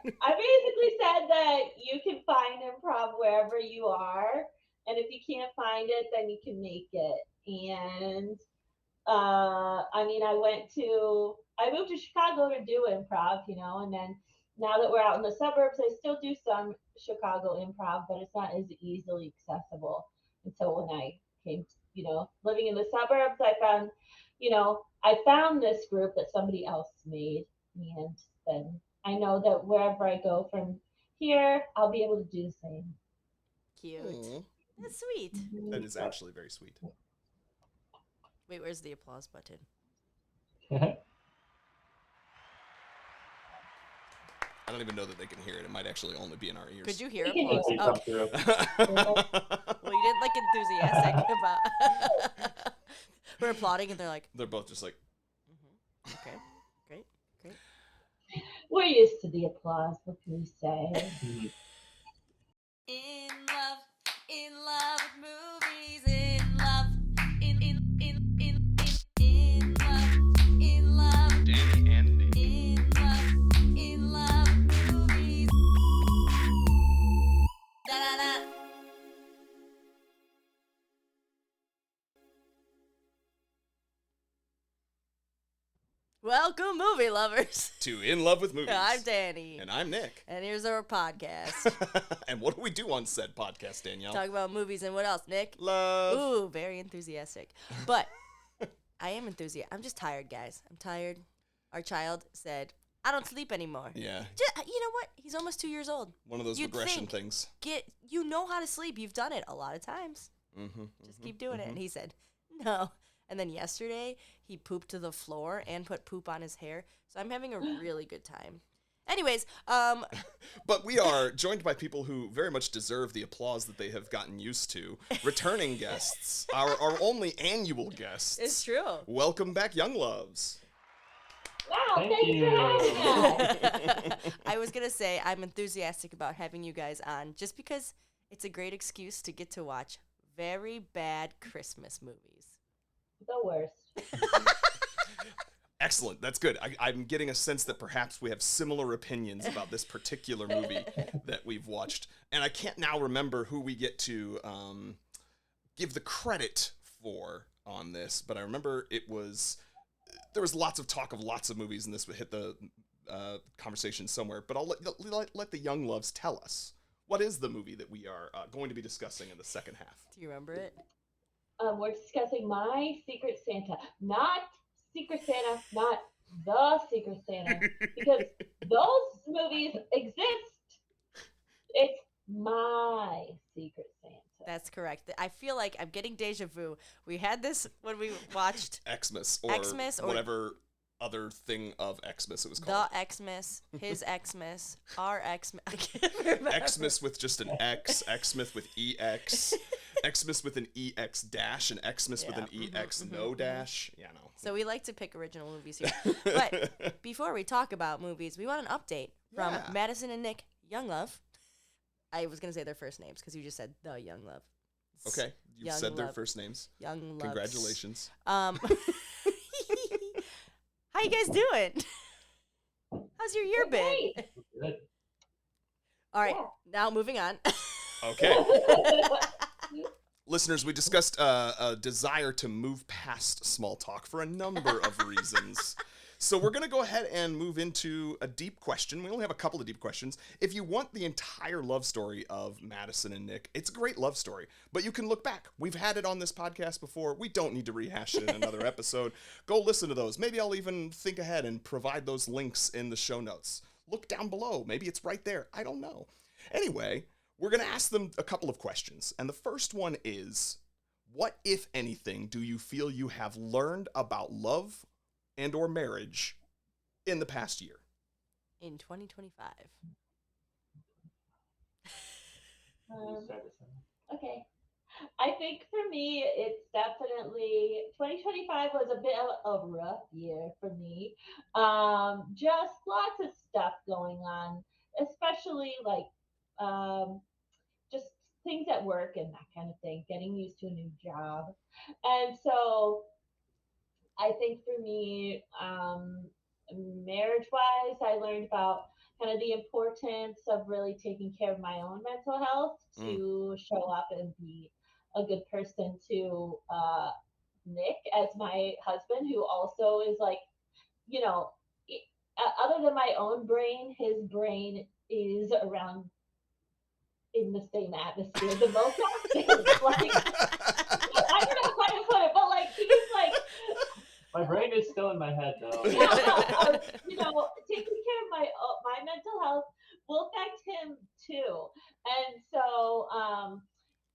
I basically said that you can find improv wherever you are, and if you can't find it, then you can make it. And I mean, I moved to Chicago to do improv, and then now that we're out in the suburbs, I still do some Chicago improv, but it's not as easily accessible. And so when I came, living in the suburbs, I found this group that somebody else made, and then I know that wherever I go from here, I'll be able to do the same. Cute. Aw, That's sweet. that is actually very sweet. Wait, where's the applause button? I don't even know that they can hear it. It might actually only be in our Could ears. you hear We can hear applause? it. Come Okay. through. Well, you didn't like enthusiastic about. We're applauding, and they're like, They're both just like, okay, great, great. We're used to the applause. What can we say? In love with movies, in love, in love, Dani and Nic. in love with movies. Da da da. Welcome, movie lovers. To In Love with Movies. I'm Dani. And I'm Nick. And here's our podcast. And what do we do on said podcast, Danielle? Talk about movies and what else, Nick? Love. Ooh, very enthusiastic. But I am enthusiastic. I'm just tired, guys. I'm tired. Our child said, I don't sleep anymore. Yeah, You know what? He's almost 2 years old. one of those You'd regression think. things. You know how to sleep. You've done it a lot of times. Mm-hmm. Just keep doing it. And he said, no. And then yesterday, he pooped to the floor and put poop on his hair. So I'm having a really good time. Anyways, But we are joined by people who very much deserve the applause that they have gotten used to. Returning guests, our only annual guests. it's true. Welcome back, Youngloves. Wow, Thank thanks you. for having us. I was going to say I'm enthusiastic about having you guys on just because it's a great excuse to get to watch very bad Christmas movies. The worst. Excellent. That's good. I'm getting a sense that perhaps we have similar opinions about this particular movie that we've watched. And I can't now remember who we get to give the credit for on this, but I remember there was lots of talk of lots of movies, and this would hit the conversation somewhere. But I'll let the Youngloves tell us. What is the movie that we are going to be discussing in the second half? Do you remember it? We're discussing My Secret Santa, not Secret Santa, not The Secret Santa, because those movies exist. It's My Secret Santa. That's correct. I feel like I'm getting deja vu. We had this when we watched Xmas or whatever other thing of Xmas it was called. The Xmas, his Xmas, our Xmas. I can't remember. Xmas with just an X, Xmas with EX, Xmas with an EX dash, and Xmas with an EX no dash. Yeah, no. So we like to pick original movies here. But before we talk about movies, we want an update from Yeah. Madisson and Nick Younglove. I was going to say their first names because you just said the Younglove. Okay, you said their Younglove. first names. Youngloves. Congratulations. How you guys doing? How's your year been? Great. Good. All right, Yeah. now moving on. Okay. Listeners, we discussed a desire to move past small talk for a number of reasons. So we're going to go ahead and move into a deep question. We only have a couple of deep questions. If you want the entire love story of Madisson and Nick, it's a great love story, but you can look back. We've had it on this podcast before. We don't need to rehash it in another episode. Go listen to those. Maybe I'll even think ahead and provide those links in the show notes. Look down below. Maybe it's right there. I don't know. Anyway, we're going to ask them a couple of questions. And the first one is, what, if anything, do you feel you have learned about love and or marriage in the past year? In 2025. Um, okay. I think for me, it's definitely 2025 was a bit of a rough year for me. Just lots of stuff going on, especially like just things at work and that kind of thing, getting used to a new job. And so I think for me, marriage wise, I learned about kind of the importance of really taking care of my own mental health Mm. to show up and be a good person to Nick as my husband, who also is like, you know, other than my own brain, his brain is around in the same atmosphere the most often. Like, I don't know how to put it, but like he's like, My brain is still in my head though. yeah, taking care of my mental health will affect him too. And so,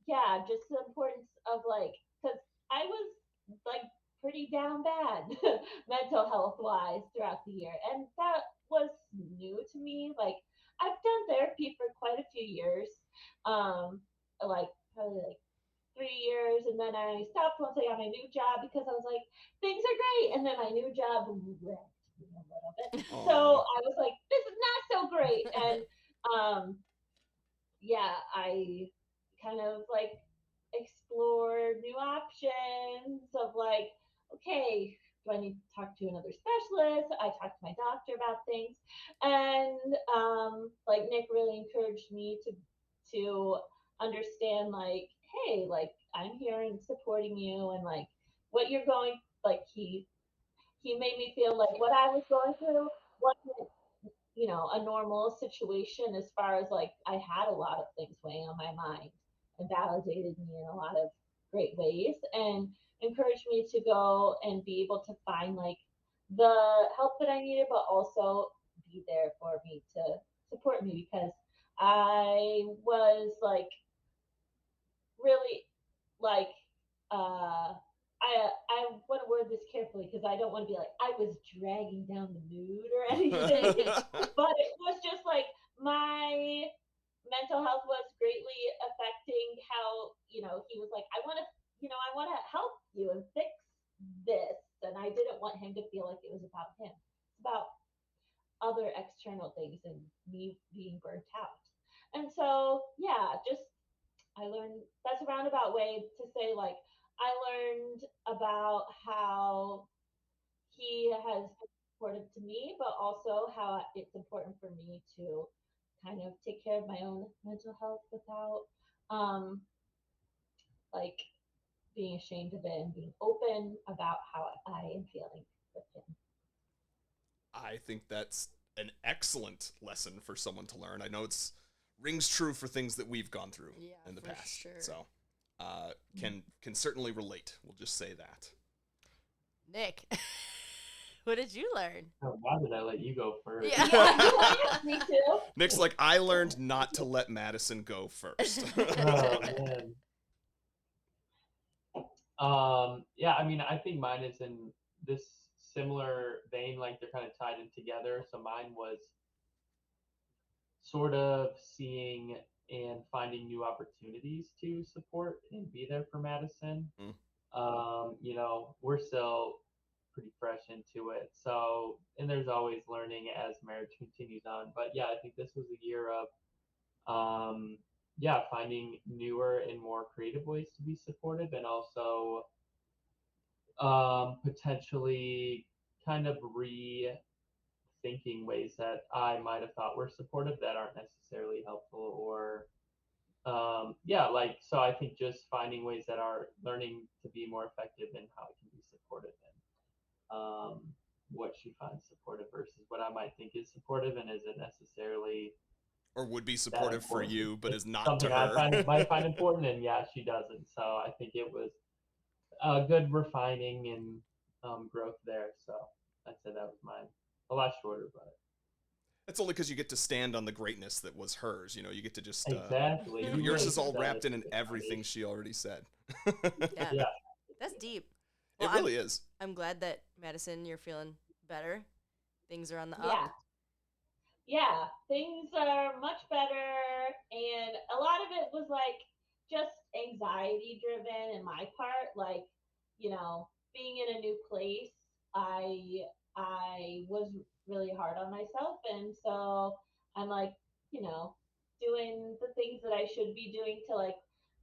yeah, just the importance of like, because I was like pretty down bad mental health wise throughout the year, and that was new to me. Like, I've done therapy for quite a few years, like probably like 3 years, and then I stopped once I got my new job because I was like, things are great, and then my new job wrecked me a little bit. So Aw. I was like, this is not so great, and yeah, I kind of like explored new options of like, okay, do I need to talk to another specialist? I talked to my doctor about things, and like Nick really encouraged me to understand like, hey, like I'm here and supporting you, and like what you're going, like he made me feel like what I was going through wasn't, a normal situation, as far as like I had a lot of things weighing on my mind, and validated me in a lot of great ways, and encouraged me to go and be able to find like the help that I needed, but also be there for me to support me, because I was like really like I want to word this carefully because I don't want to be like I was dragging down the mood or anything, but it was just like my mental health was greatly affecting how, he was like, I want to help you and fix this, and I didn't want him to feel like it was about him. It's about other external things and me being burnt out. And so, yeah, just I learned, that's a roundabout way to say like I learned about how he has been supportive to me, but also how it's important for me to kind of take care of my own mental health without um like being ashamed of it, and being open about how I am feeling with him. I think that's an excellent lesson for someone to learn. I know it's rings true for things that we've gone through Yeah, in the for past. sure. So, can certainly relate. We'll just say that. Nick, what did you learn? Oh, why did I let you go first? Yeah. Yeah, me too. Nick's like, I learned not to let Madison go first. Oh man. Yeah, I mean, I think mine is in this similar vein, like they're kind of tied in together. So mine was sort of seeing and finding new opportunities to support and be there for Madison. Mm. We're still pretty fresh into it. So, and there's always learning as marriage continues on. But yeah, I think this was a year of, finding newer and more creative ways to be supportive, and also potentially kind of rethinking ways that I might have thought were supportive that aren't necessarily helpful, or so I think just finding ways that are learning to be more effective in how it can be supportive, and what she finds supportive versus what I might think is supportive and isn't necessarily Or would be that supportive for important. you, but It's is not to something I her. might find important, and yeah, she doesn't. So I think it was a good refining and growth there. So I'd say that was mine. A lot shorter, but That's only because you get to stand on the greatness that was hers. You get to just, exactly. You yours really is all said wrapped it. in everything she already said. Yeah. Yeah. That's deep. It Well, really is. I'm glad that, Madison, you're feeling better. Things are on the Yeah. up. Yeah, things are much better, and a lot of it was like just anxiety driven in my part, like, being in a new place. I was really hard on myself, and so I'm like, doing the things that I should be doing to like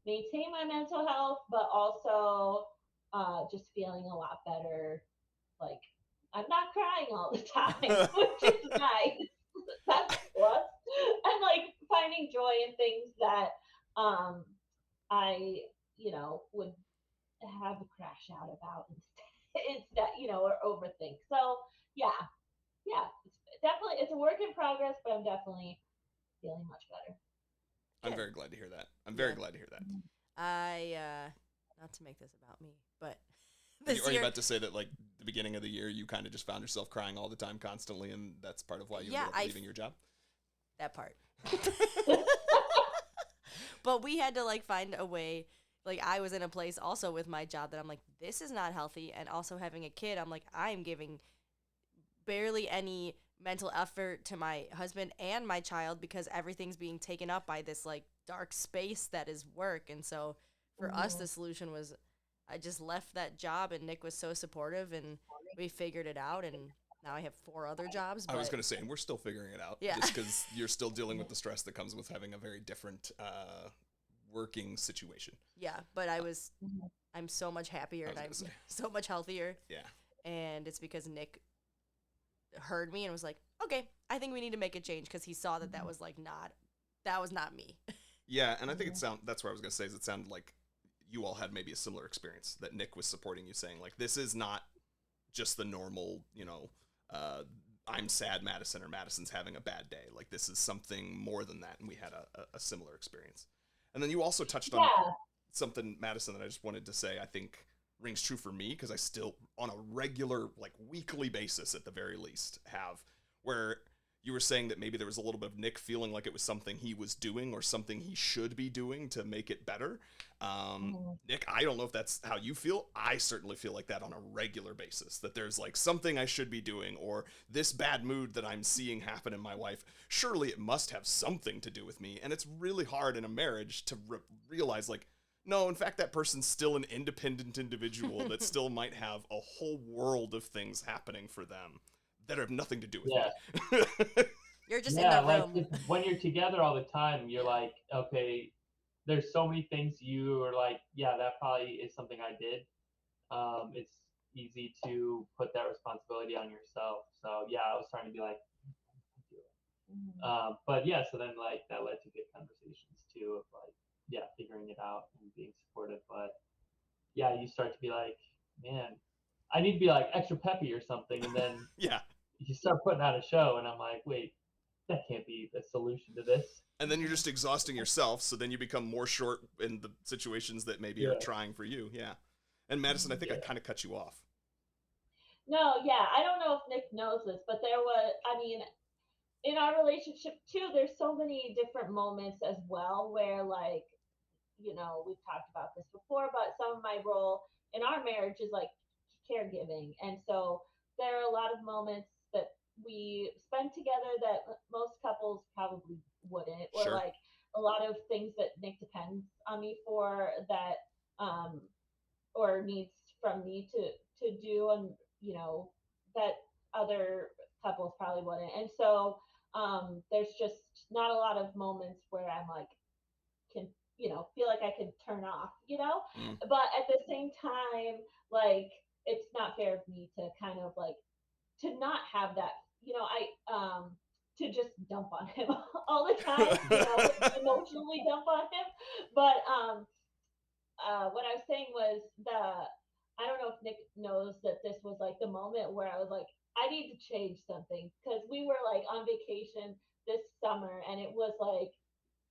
maintain my mental health, but also just feeling a lot better. Like, I'm not crying all the time, which is nice. That's What? And like finding joy in things that I, would have a crash out about instead, or overthink. So yeah, yeah, it's a work in progress, but I'm definitely feeling much better. I'm Good. very glad to hear that. I'm very Yeah. glad to hear that. Not to make this about me, but Are you this year, about to say that, like, the beginning of the year, you kind of just found yourself crying all the time constantly, and that's part of why you ended up leaving your job? that part. But we had to like find a way. Like I was in a place also with my job that I'm like, this is not healthy, and also having a kid, I'm like, I'm giving barely any mental effort to my husband and my child because everything's being taken up by this like dark space that is work. And so for us, the solution was I just left that job, and Nick was so supportive, and we figured it out, and now I have 4 other jobs. I was But going to say, and we're still figuring it out, Yeah. just because you're still dealing with the stress that comes with having a very different working situation. yeah, but I'm so much happier, I and was I'm gonna say. so much healthier, Yeah. and it's because Nick heard me and was like, okay, I think we need to make a change, because he saw that that was not me. Yeah, and I think that's what I was going to say, is it sounded like you all had maybe a similar experience, that Nick was supporting you, saying, like, this is not just the normal, I'm sad Madison, or Madison's having a bad day. Like, this is something more than that, and we had a similar experience. And then you also touched on something, Madison, that I just wanted to say I think rings true for me, because I still, on a regular, like weekly basis at the very least, have, where you were saying that maybe there was a little bit of Nick feeling like it was something he was doing or something he should be doing to make it better. Nick, I don't know if that's how you feel. I certainly feel like that on a regular basis, that there's like something I should be doing, or this bad mood that I'm seeing happen in my wife. Surely it must have something to do with me. And it's really hard in a marriage to realize, like, no, in fact, that person's still an independent individual that still might have a whole world of things happening for them that have nothing to do with me. You're just in the like room. when you're together all the time, you're like, okay, there's so many things you are like, yeah, that probably is something I did. It's easy to put that responsibility on yourself. So yeah, I was trying to be like, but yeah, so then like that led to good conversations too, of like, yeah, figuring it out and being supportive. But yeah, you start to be like, man, I need to be like extra peppy or something, and then Yeah. you start putting out a show, and I'm like, wait, that can't be the solution to this. And then you're just exhausting yourself, so then you become more short in the situations that maybe are trying for you. Yeah. And Madison, I think I kind of cut you off. No, yeah, I don't know if Nick knows this, but in our relationship too, there's so many different moments as well where, like, we've talked about this before, but some of my role in our marriage is like caregiving. And so there are a lot of moments that we spend together that most couples probably wouldn't, or Sure. like a lot of things that Nick depends on me for, that or needs from me to do, and that other couples probably wouldn't. And so there's just not a lot of moments where I'm like, can feel like I can turn off, but at the same time, like, it's not fair of me to kind of like to not have that, I to just dump on him all the time, emotionally dump on him. But what I was saying was, I don't know if Nick knows that this was like the moment where I was like, I need to change something, because we were like on vacation this summer, and it was like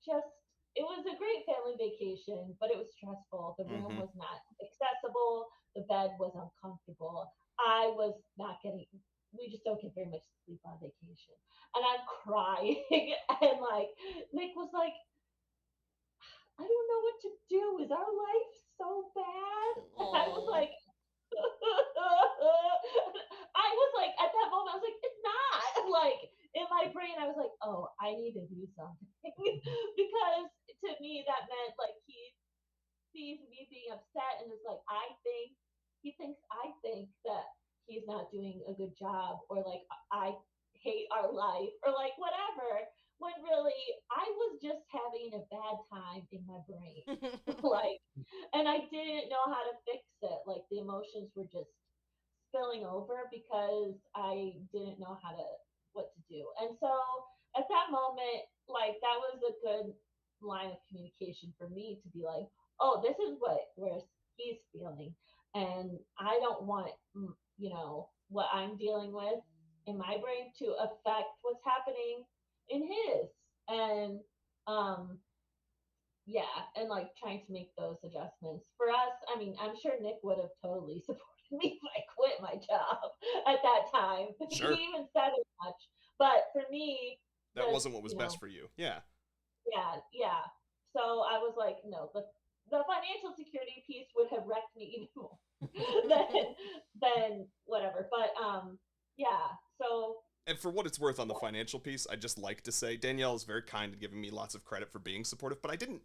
just it was a great family vacation, but it was stressful. The room was not accessible. The bed was uncomfortable. I was not getting. We just don't get very much sleep on vacation, and I'm crying, and like Nick was like, I don't know what to do. Is our life so bad? And I was like, I was like, at that moment, I was like, it's not. Like, in my brain, I was like, oh, I need to do something. Because to me, that meant like he sees me being upset, and it's like, I think that he's not doing a good job, or like, I hate our life, or like whatever. When really, I was just having a bad time in my brain. Like, and I didn't know how to fix it. Like, the emotions were just spilling over because I didn't know what to do. And so at that moment, like that was a good line of communication for me to be like, oh, this is where he's feeling, and I don't want what I'm dealing with in my brain to affect what's happening in his, and um yeah, and like trying to make those adjustments for us. I mean, I'm sure Nick would have totally supported me if I quit my job at that time. He Sure. even said as much. But for me, That the wasn't what was best for you. Yeah. yeah. So I was like, no, the financial security piece would have wrecked me even more than whatever. But yeah. So And for what it's worth on the financial piece, I just like to say Danielle is very kind and giving me lots of credit for being supportive, but I didn't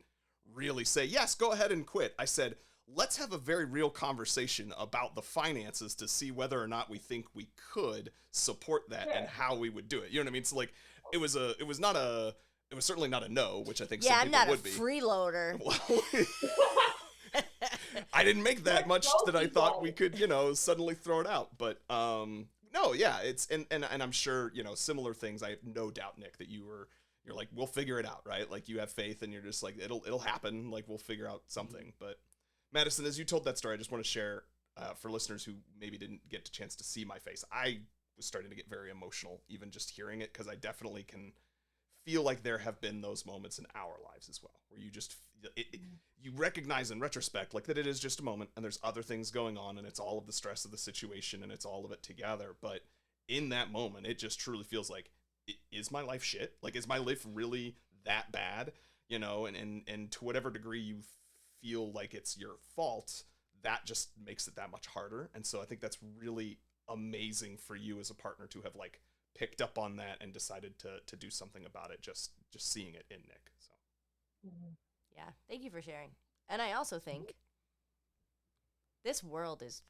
really say, yes, go ahead and quit. I said, let's have a very real conversation about the finances to see whether or not we think we could support that and sure. how we would do it. You know what I mean? So like it was certainly not a no, which I think Yeah, some I'm people not a would be. freeloader. Well, I didn't make that much that I thought we could, suddenly throw it out. But no, yeah, it's and I'm sure, similar things. I have no doubt, Nick, that you're like, we'll figure it out, right? Like you have faith and you're just like, it'll happen. Like we'll figure out something. But Madison, as you told that story, I just want to share for listeners who maybe didn't get a chance to see my face. I was starting to get very emotional even just hearing it, because I definitely can feel like there have been those moments in our lives as well, where you just you recognize in retrospect like that it is just a moment and there's other things going on and it's all of the stress of the situation and it's all of it together. But in that moment, it just truly feels like, is my life shit? Like, is my life really that bad? And to whatever degree you feel like it's your fault, that just makes it that much harder. And so I think that's really amazing for you as a partner to have like picked up on that and decided to do something about it, just seeing it in Nick. So Yeah, thank you for sharing. And I also think this world is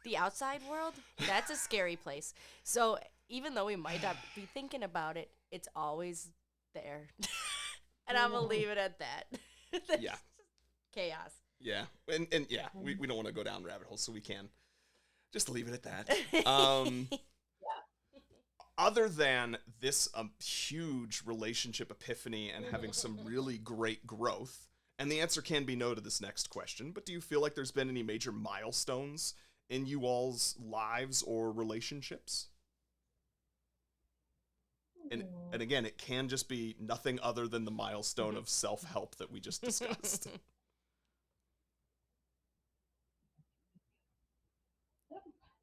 the outside world. That's a scary place. So even though we might not be thinking about it, it's always there. And I'm gonna leave it at that. yeah, Chaos. yeah, and yeah, we don't want to go down rabbit holes, so we can just leave it at that. Other than this huge relationship epiphany and having some really great growth, and the answer can be no to this next question, but do you feel like there's been any major milestones in you all's lives or relationships? And again, it can just be nothing other than the milestone of self-help that we just discussed.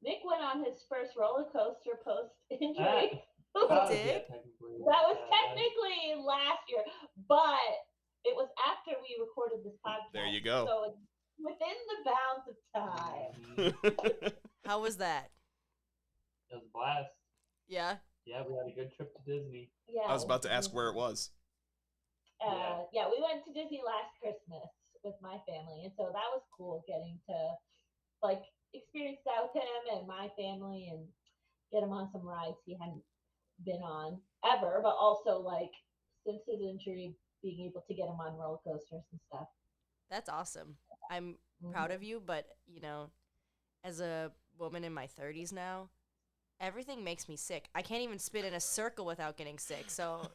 Nick went on his first roller coaster post injury. That did? technically. That was technically last year, but it was after we recorded this podcast. There you go. So it's within the bounds of time. How was that? It was a blast. Yeah. Yeah, we had a good trip to Disney. Yeah. I was about to ask where it was. Yeah, we went to Disney last Christmas with my family, and so that was cool getting to like experience that with him and my family and get him on some rides he hadn't been on ever, but also like since his injury, being able to get him on roller coasters and stuff. That's awesome. I'm proud of you, but as a woman in my 30s now, everything makes me sick. I can't even spin in a circle without getting sick. So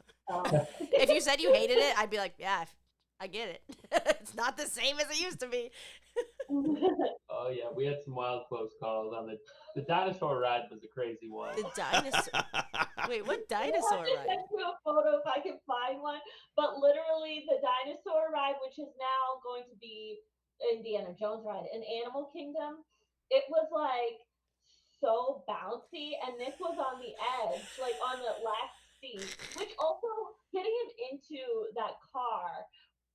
if you said you hated it, I'd be like, yeah, I get it. It's not the same as it used to be. Oh yeah, we had some wild close calls on the dinosaur ride was a crazy one. The dinosaur. Wait, what dinosaur I'll just ride? send you a photo if I can find one. But literally, the dinosaur ride, which is now going to be Indiana Jones ride in Animal Kingdom, it was like so bouncy, and Nick was on the edge, like on the last seat, which also getting him into that car.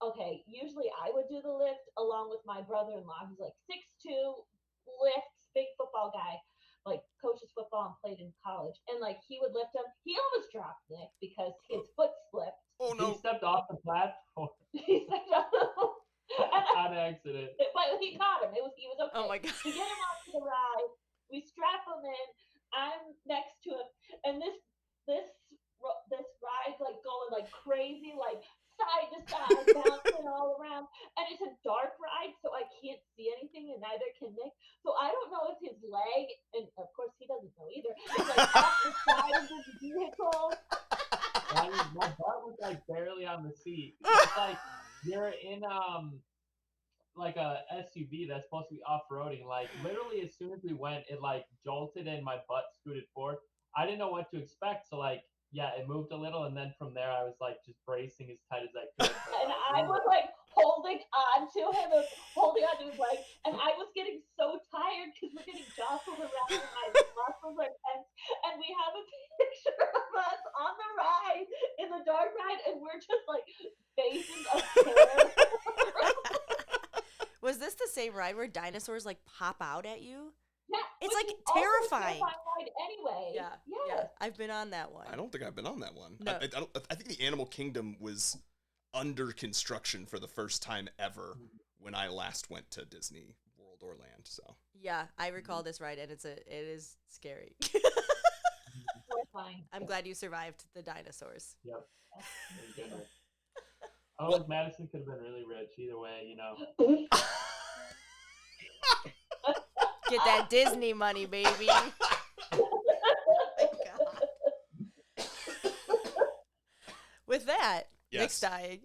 Okay, usually I would do the lift along with my brother-in-law, who's like 6'2", lifts, big football guy, like coaches football and played in college, and like he would lift him. He almost dropped Nick because his foot slipped. Oh He no! stepped off the platform He stepped on on accident. but he caught him. He was okay. Oh my god. We get him onto the ride. We strap him in. I'm next to him, and this ride's like going like crazy, like side to side, bouncing all around. And it's a dark ride, so I can't see anything, and neither can Nick. So I don't know if his leg, and of course he doesn't know either, is like off the side of this vehicle. I mean, my butt was like barely on the seat. It's like you're in like a SUV that's supposed to be off-roading. Like literally as soon as we went, it like jolted and my butt scooted forward. I didn't know what to expect, so like yeah, it moved a little, and then from there I was like just bracing as tight as I could. And I was like holding on to him, and holding on to his leg, and I was getting so tired because we're getting jostled around, and my muscles are tense. And we have a picture of us on the ride in the dark ride, and we're just like facing a terrible. Was this the same ride where dinosaurs like pop out at you? Yeah, It's which like is also a terrifying. ride anyway. Yeah. Yes. I've been on that one. I don't think I've been on that one. No. I think the Animal Kingdom was under construction for the first time ever when I last went to Disney World Orlando. So Yeah, I recall this ride, and it is scary. Fine. I'm glad you survived the dinosaurs. Yep. Very good. Oh, Well- Madison could have been really rich either way, you know. Get that Disney money, baby. Oh my God. With that, Nick's Yes. dying.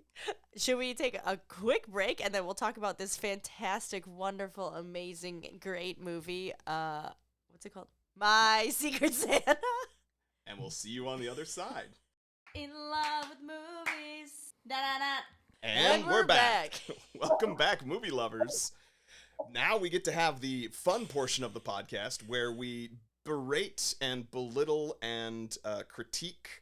Should we take a quick break and then we'll talk about this fantastic, wonderful, amazing, great movie? What's it called? My Secret Santa. and we'll see you on the other side. In love with movies. Da da da. And we're back. Welcome back, movie lovers. Now we get to have the fun portion of the podcast where we berate and belittle and critique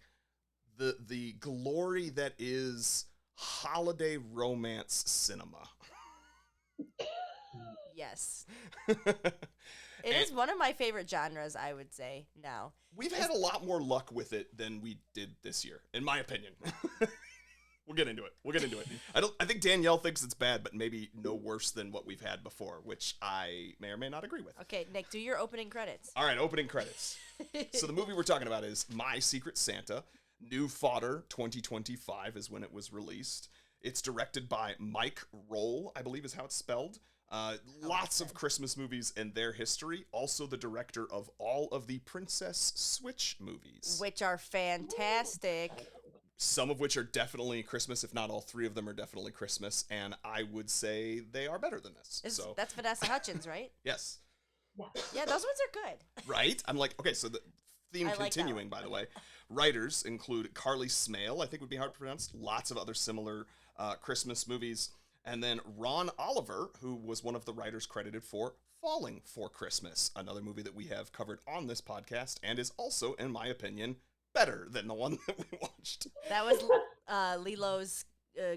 the glory that is holiday romance cinema. Yes. It is one of my favorite genres, I would say, now. We've had a lot more luck with it than we did this year, in my opinion. We'll get into it. I think Danielle thinks it's bad, but maybe no worse than what we've had before, which I may or may not agree with. Okay, Nick, do your opening credits. All right, opening credits. So the movie we're talking about is My Secret Santa. New Fodder 2025 is when it was released. It's directed by Mike Roll, I believe is how it's spelled. Lots of Christmas movies in their history. Also the director of all of the Princess Switch movies. Which are fantastic. Some of which are definitely Christmas, if not all three of them are definitely Christmas, and I would say they are better than this. So That's Vanessa Hudgens, right? yes. Yeah, those ones are good. Right? I'm like, okay, so the theme I like that continuing, one. by the way. Writers include Carly Smale, I think would be hard to pronounce. Lots of other similar Christmas movies. And then Ron Oliver, who was one of the writers credited for Falling for Christmas, another movie that we have covered on this podcast and is also, in my opinion, better than the one that we watched. That was Lilo's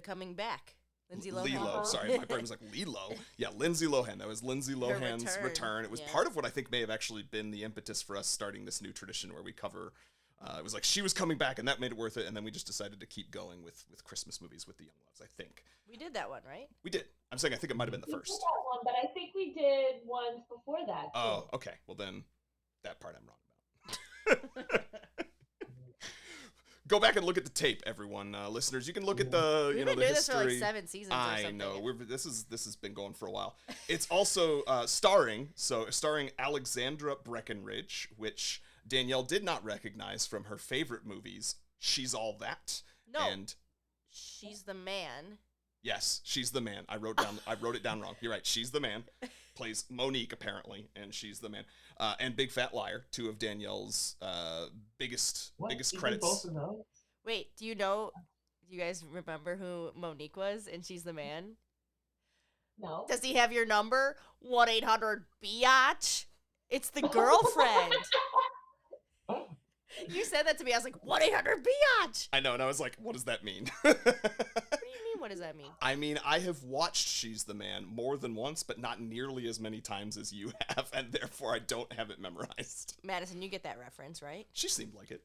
coming back. Lindsay Lohan. Lilo, sorry, my brain was like Lilo. Yeah, Lindsay Lohan. That was Lindsay Lohan's return. It was part of what I think may have actually been the impetus for us starting this new tradition where we cover. It was like she was coming back, and that made it worth it. And then we just decided to keep going with Christmas movies with the Youngloves. I think We did that one, right? we did. I'm saying I think it might have been the We did first. that one, but I think we did ones before that. Oh, too. okay. Well, then that part I'm wrong about. Go back and look at the tape, everyone. Listeners, you can look at the We've the been doing this history. for like 7 seasons or I something. know. This has been going for a while. It's also starring Alexandra Breckenridge, which Danielle did not recognize from her favorite movies, She's All That. No. And She's the man. yes, she's the man. I wrote it down wrong. You're right. She's the man. Plays Monique apparently, and she's the man. And Big Fat Liar, two of Danielle's biggest What? You did credits. both of those? Wait, do you guys remember who Monique was and She's the Man? No. Does he have your number? 1-800-BIATCH? It's the girlfriend. You said that to me. I was like, 1-800-BIATCH. I know, and I was like, what does that mean? What do you mean? What does that mean? I mean, I have watched She's the Man more than once, but not nearly as many times as you have, and therefore I don't have it memorized. Madison, you get that reference, right? She seemed like it.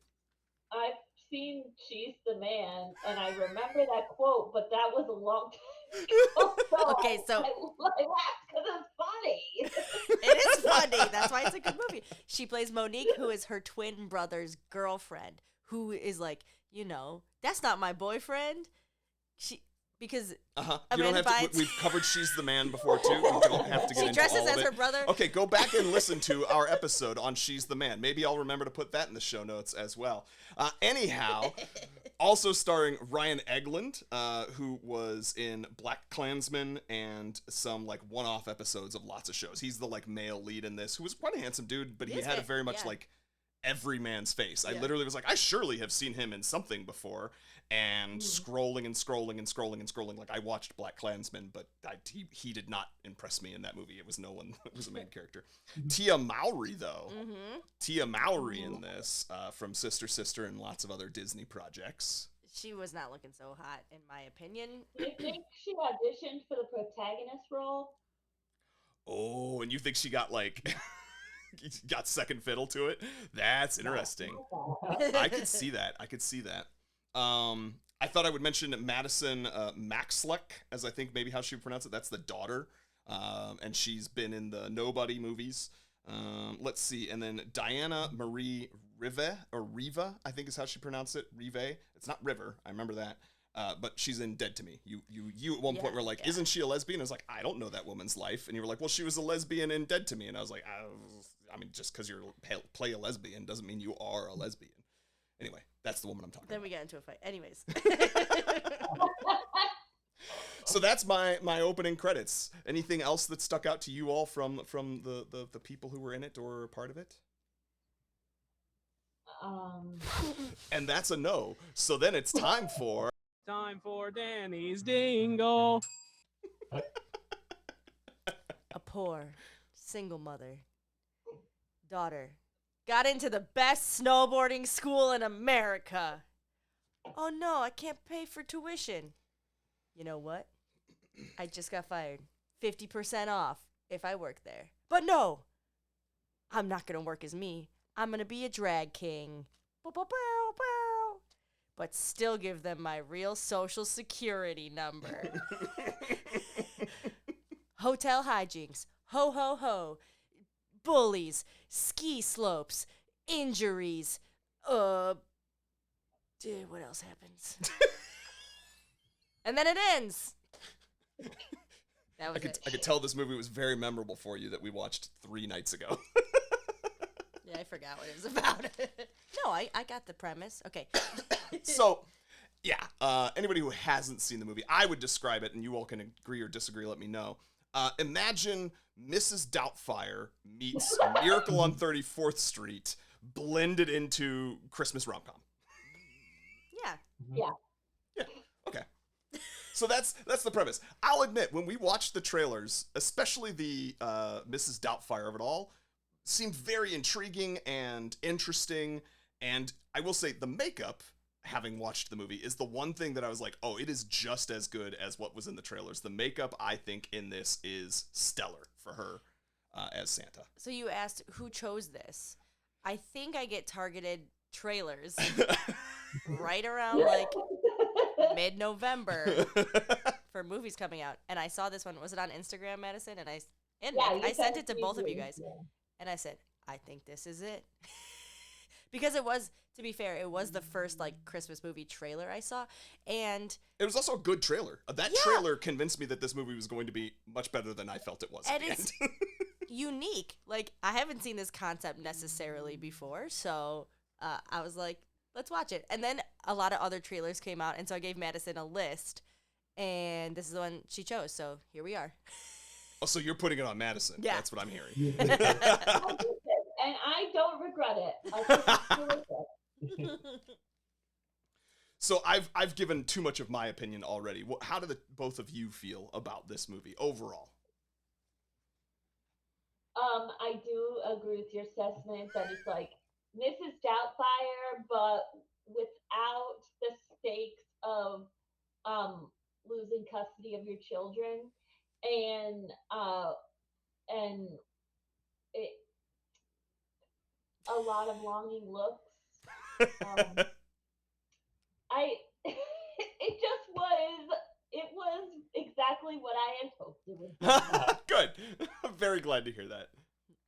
I've seen She's the Man, and I remember that quote, but that was a long time ago. Okay, so- I laughed because it's funny. It is funny. That's why it's a good movie. She plays Monique, who is her twin brother's girlfriend, who is like, that's not my boyfriend. Because You Amanda don't have Bynes- we've covered She's the Man before too. We don't have to get she into dresses all of as it. her brother. Okay, go back and listen to our episode on She's the Man. Maybe I'll remember to put that in the show notes as well. Anyhow, Also starring Ryan Egland, who was in Black Klansman and some like one-off episodes of lots of shows. He's the like male lead in this, who was quite a handsome dude, but he had a very much like every man's face. I literally was like, I surely have seen him in something before. And scrolling and scrolling and scrolling and scrolling, like I watched Black Klansman, but he did not impress me in that movie. It was no one. It was a main character. Tia Mowry, though. Tia Mowry in this, from Sister Sister and lots of other Disney projects. She was not looking so hot, in my opinion. Do you think she auditioned for the protagonist role? Oh, and you think she got like got second fiddle to it? That's interesting. I could see that. I could see that. I thought I would mention Madison Maxluck, as I think maybe how she would pronounce it. That's the daughter, and she's been in the Nobody movies. Let's see, and then Diana Marie Riva, I think is how she pronounced it. Rive. It's not River. I remember that. But she's in Dead to Me. You at one point were like, isn't she a lesbian? I was like, I don't know that woman's life. And you were like, well, she was a lesbian in Dead to Me. And I was like, I mean, just because you play a lesbian doesn't mean you are a lesbian. Anyway, that's the woman I'm talking Then about. we get into a fight. Anyways. So that's my opening credits. Anything else that stuck out to you all from the people who were in it or part of it? And that's a no. So then it's time for Danny's Dingle. A poor, single mother, daughter, got into the best snowboarding school in America. Oh no, I can't pay for tuition. You know what? I just got fired. 50% off if I work there. But no, I'm not going to work as me. I'm going to be a drag king. But still give them my real social security number. Hotel hijinks. Ho, ho, ho. Bullies. Ski slopes. Injuries. Dude, what else happens? And then it ends. That was I could tell this movie was very memorable for you that we watched 3 nights ago. Yeah, I forgot what it was about. No, I got the premise. Okay. So, yeah, anybody who hasn't seen the movie, I would describe it, and you all can agree or disagree, let me know. Imagine Mrs. Doubtfire meets Miracle on 34th Street blended into Christmas rom-com. Yeah. Yeah. Yeah, okay. So that's the premise. I'll admit, when we watched the trailers, especially the Mrs. Doubtfire of it all, seemed very intriguing and interesting. And I will say the makeup, having watched the movie, is the one thing that I was like, oh, it is just as good as what was in the trailers. The makeup, I think, in this is stellar for her as Santa. So you asked who chose this. I think I get targeted trailers right around like mid-November for movies coming out. And I saw this one. Was it on Instagram, Madison? And I sent it to both of you guys. Yeah. And I said, I think this is it. Because it was, to be fair, it was the first like Christmas movie trailer I saw. And it was also a good trailer. That trailer convinced me that this movie was going to be much better than I felt it was at the it's end. unique. Like, I haven't seen this concept necessarily before. So I was like, let's watch it. And then a lot of other trailers came out. And so I gave Madison a list. And this is the one she chose. So here we are. Oh, so you're putting it on Madison. Yeah. That's what I'm hearing. I did it, and I don't regret it. I think it's delicious. So I've given too much of my opinion already. How do both of you feel about this movie overall? I do agree with your assessment that it's like Mrs. Doubtfire, but without the stakes of losing custody of your children, and it a lot of longing looks. It was exactly what I had hoped it would be. Good. I'm very glad to hear that.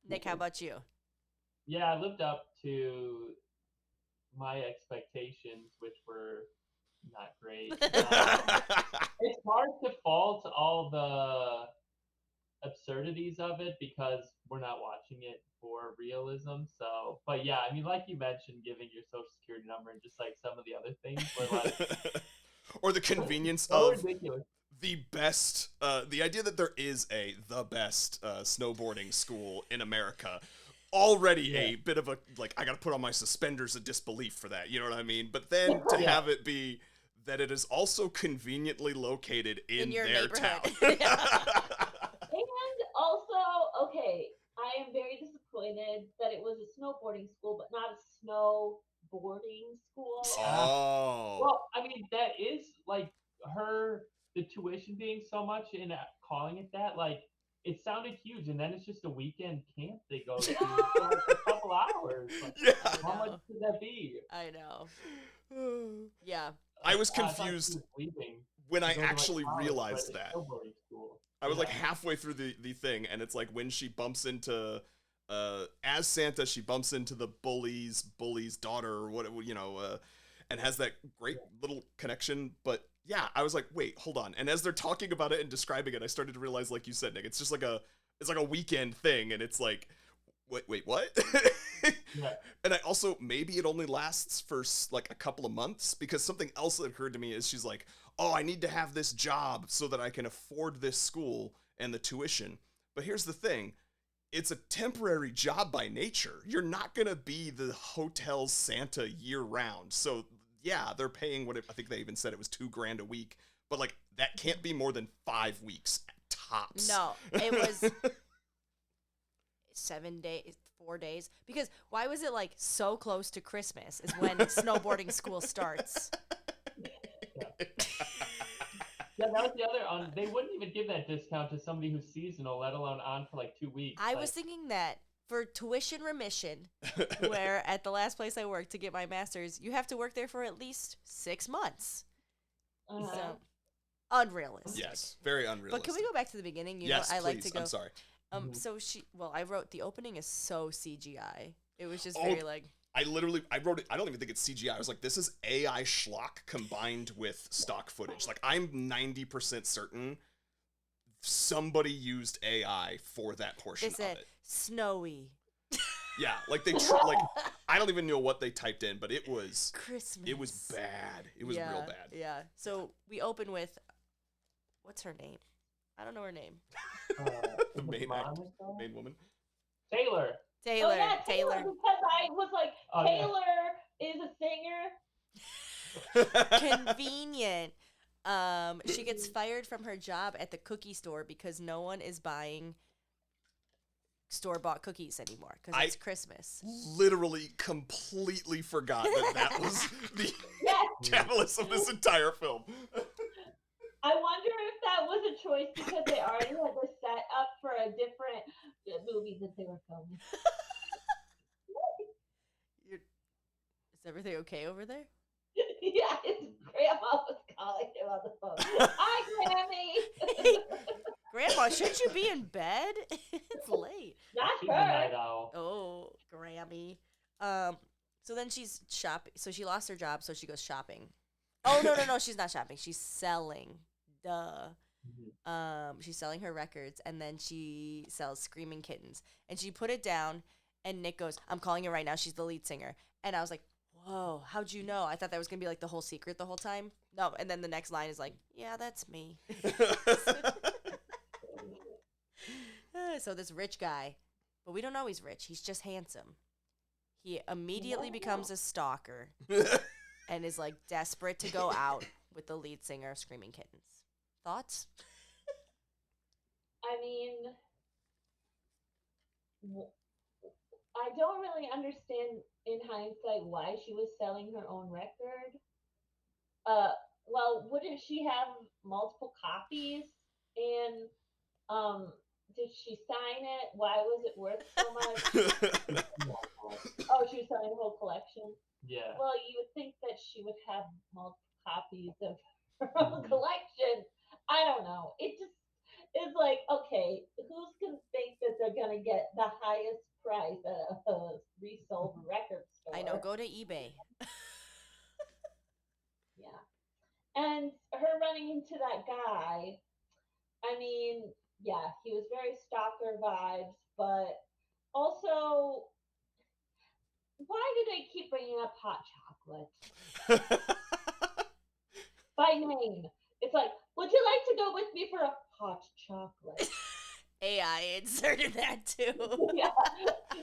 Nick, how about you? Yeah, I lived up to my expectations, which were not great. It's hard to fault all the absurdities of it because we're not watching it for realism. So, but yeah, I mean, like you mentioned, giving your social security number and just like some of the other things were like Or the convenience so of ridiculous. the best, the idea that there is the best snowboarding school in America. Already a bit of a, like, I gotta put on my suspenders of disbelief for that, you know what I mean? But then to have it be that it is also conveniently located in your their neighborhood. town. And also, okay, I am very disappointed that it was a snowboarding school, but not a snowboarding school. Oh. Well, I mean, that is like the tuition being so much and calling it that, like, it sounded huge, and then it's just a weekend camp they go to for like a couple hours. Like, Yeah. how much could that be? I know. Yeah. I was I thought she confused was leaving when to I go to, like, actually college, realized but that. it's snowboarding school. I was like Yeah. halfway through the thing, and it's like when she bumps into, as Santa, she bumps into the bully's daughter, or what, you know, and has that great little connection. But yeah, I was like, wait, hold on. And as they're talking about it and describing it, I started to realize, like you said, Nick, it's just like it's like a weekend thing, and it's like, wait, what? Yeah. And I also, maybe it only lasts for like a couple of months, because something else that occurred to me is she's like, oh, I need to have this job so that I can afford this school and the tuition. But here's the thing. It's a temporary job by nature. You're not going to be the hotel's Santa year round. So yeah, they're paying I think they even said it was $2,000 a week, but like that can't be more than 5 weeks tops. No, it was 7 days, 4 days. Because why was it like so close to Christmas is when snowboarding school starts? Yeah, that was the other. They wouldn't even give that discount to somebody who's seasonal, let alone on for like 2 weeks. I Like, was thinking that for tuition remission, where at the last place I worked to get my master's, you have to work there for at least 6 months. Uh-huh. So unrealistic. Yes, very unrealistic. But can we go back to the beginning? You yes, know, I please. like to go. I'm sorry. Mhm. So I wrote the opening is so CGI. It was just Oh, very like. I wrote it. I don't even think it's CGI. I was like, this is AI schlock combined with stock footage. Like, I'm 90% certain somebody used AI for that portion It of said it. snowy Yeah, like I don't even know what they typed in, but it was Christmas. bad. It was real bad. Yeah. So we open with, what's her name? I don't know her name. The main Monica? main woman. Taylor. Taylor. Oh, yeah, Taylor, Taylor. because I was like, Oh, yeah. Taylor is a singer. Convenient. She gets fired from her job at the cookie store because no one is buying store-bought cookies anymore because it's Christmas. Literally completely forgot that was the Yes, catalyst of this entire film. I wonder if that was a choice because they already had the set up for a different movie that they were filming. Is everything okay over there? Yeah, his grandma was calling him on the phone. Hi, Grammy. Grandma, shouldn't you be in bed? It's late. Not She's a night her. owl. Oh, Grammy. So then she's shopping. So she lost her job, so she goes shopping. Oh, no, she's not shopping. She's selling. Duh. She's selling her records, and then she sells Screaming Kittens. And she put it down, and Nick goes, I'm calling her right now. She's the lead singer. And I was like, whoa, how'd you know? I thought that was going to be like the whole secret the whole time. No, and then the next line is like, yeah, that's me. So this rich guy, but we don't know he's rich. He's just handsome. He immediately becomes a stalker and is like desperate to go out with the lead singer of Screaming Kittens. Thoughts? I mean, I don't really understand in hindsight why she was selling her own record. Well, wouldn't she have multiple copies? And did she sign it? Why was it worth so much? Oh, she was selling the whole collection. Yeah. Well, you would think that she would have multiple copies of her own collection. I don't know. It just is like, okay, who's gonna think that they're gonna get the highest price at a resold record store? I know. Go to eBay. Yeah. And her running into that guy, I mean, yeah, he was very stalker vibes, but also, why do they keep bringing up hot chocolate by name? It's like, would you like to go with me for a hot chocolate? AI inserted that too. Yeah,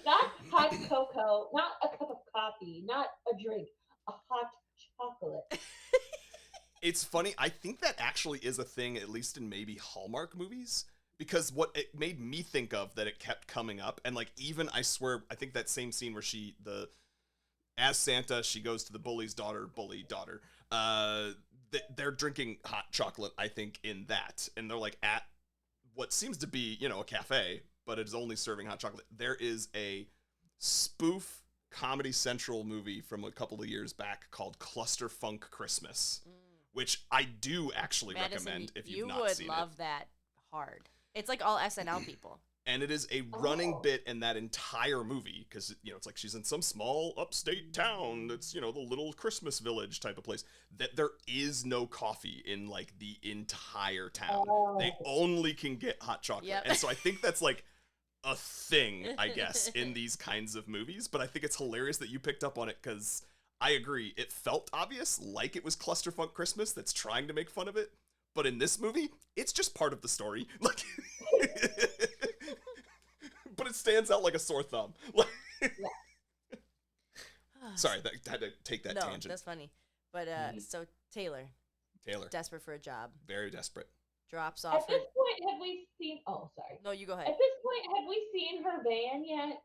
not hot cocoa, not a cup of coffee, not a drink, a hot chocolate. It's funny. I think that actually is a thing, at least in maybe Hallmark movies, because what it made me think of that it kept coming up, and like even I swear, I think that same scene where as Santa, she goes to the bully daughter. They're drinking hot chocolate. I think in that, and they're like at what seems to be a cafe, but it is only serving hot chocolate. There is a spoof Comedy Central movie from a couple of years back called Cluster Funk Christmas, which I do actually Madison, recommend if you you've not would seen love it. that hard. It's like all SNL people. And it is a running Oh. bit in that entire movie because it's like she's in some small upstate town that's the little Christmas village type of place, that there is no coffee in like the entire town. They only can get hot chocolate. Yep. And so I think that's like a thing, I guess, in these kinds of movies. But I think it's hilarious that you picked up on it because I agree. It felt obvious, like it was Clusterfunk Christmas that's trying to make fun of it. But in this movie, it's just part of the story. Like, but it stands out like a sore thumb. Like, sorry, that had to take that no, tangent. that's funny. But so Taylor, Taylor, desperate for a job, very desperate. drops At off her. this point, have we seen? Oh, sorry. No, you go At ahead. this point, have we seen her van yet?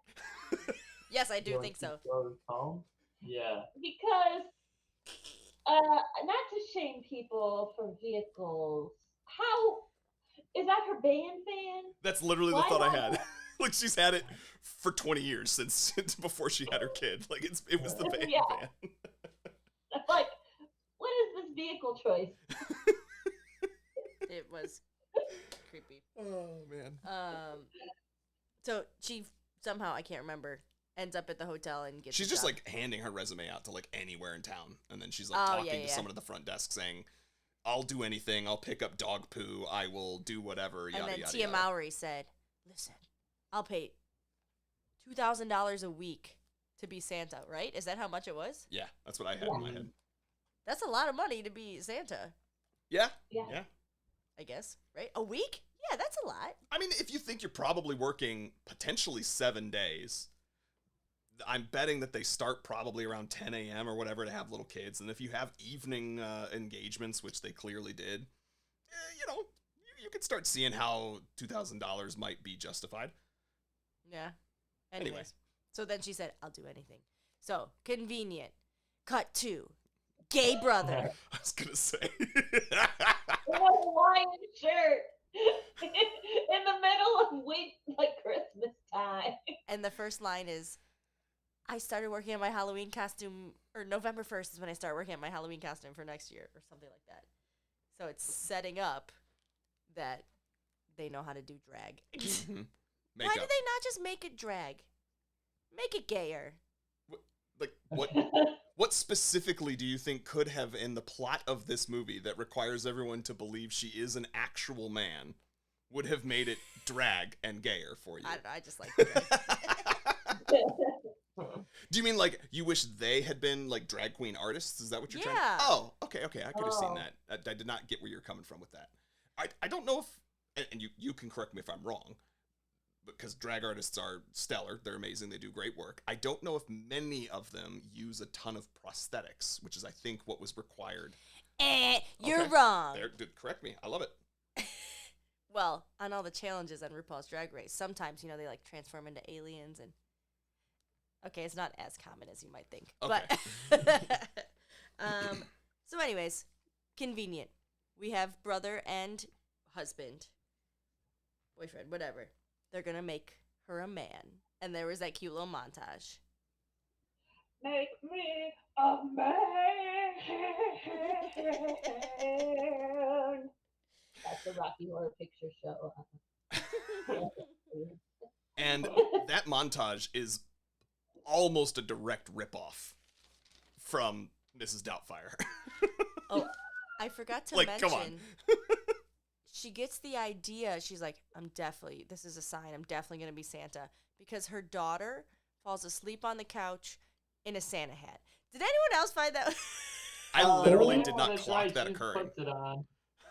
Yes, I do When think she so. goes home? Yeah. Because, not to shame people for vehicles, how is that her band van? That's literally the Why thought I not? had. Like she's had it for 20 years since before she had her kid. Like it was the van. Yeah. van. Like, what is this vehicle choice? It was creepy. Oh man. So she somehow, I can't remember, ends up at the hotel and gets. She's a just job. like handing her resume out to like anywhere in town, and then she's like Oh, talking yeah, to yeah. someone at the front desk saying, "I'll do anything. I'll pick up dog poo. I will do whatever." Yada And then yada. Tia yada. Mowry said, "Listen, I'll pay $2,000 a week to be Santa, right? Is that how much it was? Yeah, that's what I had in my head. That's a lot of money to be Santa, Yeah. Yeah. Yeah. I guess, right? A week? Yeah, that's a lot. I mean, if you think you're probably working potentially 7 days, I'm betting that they start probably around 10 a.m. or whatever to have little kids. And if you have evening engagements, which they clearly did, you could start seeing how $2,000 might be justified. Yeah. Anyway. Anyways, so then she said, I'll do anything. So, convenient. Cut 2. Gay brother. I was going to say. In a Hawaiian shirt in the middle of Christmas time. And the first line is, I started working on my Halloween costume, or November 1st is when I start working on my Halloween costume for next year, or something like that. So it's setting up that they know how to do drag. Mhm. Why Makeup. do they not just make it drag? Make it gayer. Like, what specifically do you think could have in the plot of this movie that requires everyone to believe she is an actual man would have made it drag and gayer for you? I don't know, I just like drag. Do you mean like you wish they had been like drag queen artists? Is that what you're trying Yeah. to... Oh, okay. I could have seen Oh. that. I did not get where you're coming from with that. I don't know if... And you can correct me if I'm wrong, because drag artists are stellar. They're amazing. They do great work. I don't know if many of them use a ton of prosthetics, which is, I think, what was required. You're Okay. wrong. Correct me. I love it. Well, on all the challenges on RuPaul's Drag Race, sometimes, they like transform into aliens and... Okay, it's not as common as you might think. Okay. But, so anyways, convenient. We have brother and husband, boyfriend, whatever. They're going to make her a man. And there was that cute little montage. Make me a man. That's the Rocky Horror Picture Show. And that montage is almost a direct ripoff from Mrs. Doubtfire. Oh, I forgot to Like, mention. come on. she gets the idea. She's like, this is a sign. I'm definitely going to be Santa. Because her daughter falls asleep on the couch in a Santa hat. Did anyone else find that? I literally yeah, did not that's clock right, that she just occurring. puts it on.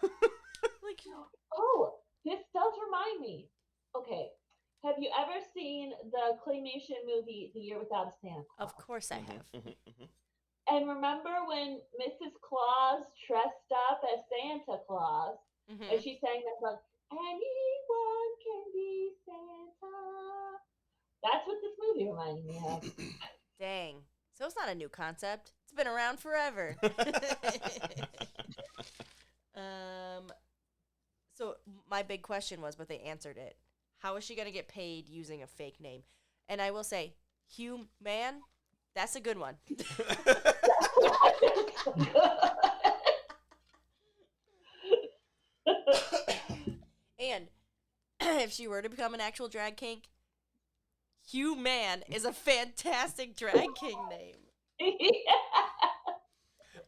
Like, Oh, this does remind me. Okay, have you ever seen the claymation movie The Year Without a Santa Claus? of course I have. And remember when Mrs. Claus dressed up as Santa Claus, Mhm. and she sang that song, "Anyone can be Santa." That's what this movie reminded me of. Dang. So it's not a new concept. It's been around forever. So my big question was, but they answered it. How is she going to get paid using a fake name? And I will say, Hugh Man, that's a good one. And if she were to become an actual drag king, Hugh Man is a fantastic drag king name.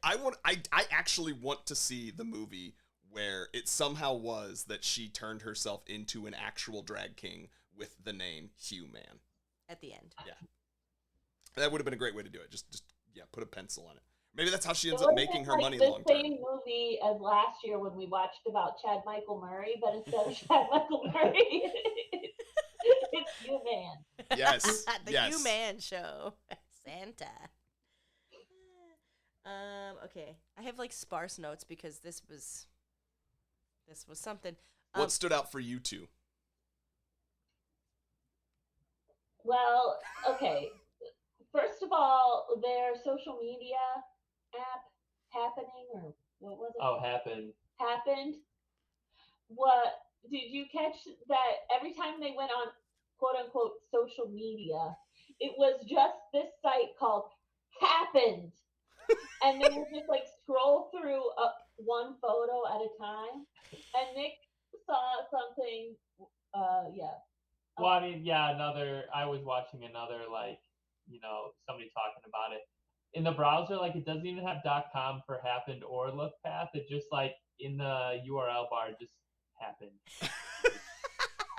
I actually want to see the movie where it somehow was that she turned herself into an actual drag king with the name Hugh Man. At the end. Yeah. That would have been a great way to do it. Just put a pencil on it. Maybe that's how she ends up making her money long the term. same movie as last year when we watched about Chad Michael Murray, but instead of Chad Michael Murray, it's Hugh Man. Yes. The yes. Hugh Man show. Santa. Okay. I have like sparse notes because this was something. What stood out for you two? Well, okay. First of all, their social media app happening, or what was it? Oh, happened. What did you catch that every time they went on quote unquote social media, it was just this site called Happened. And they would just like scroll through one photo at a time. And Nick saw something, yeah. Well, I mean, yeah, I was watching another, like, somebody talking about it. In the browser, like, it doesn't even have .com for happened or look path. It just, like, in the URL bar, just happened.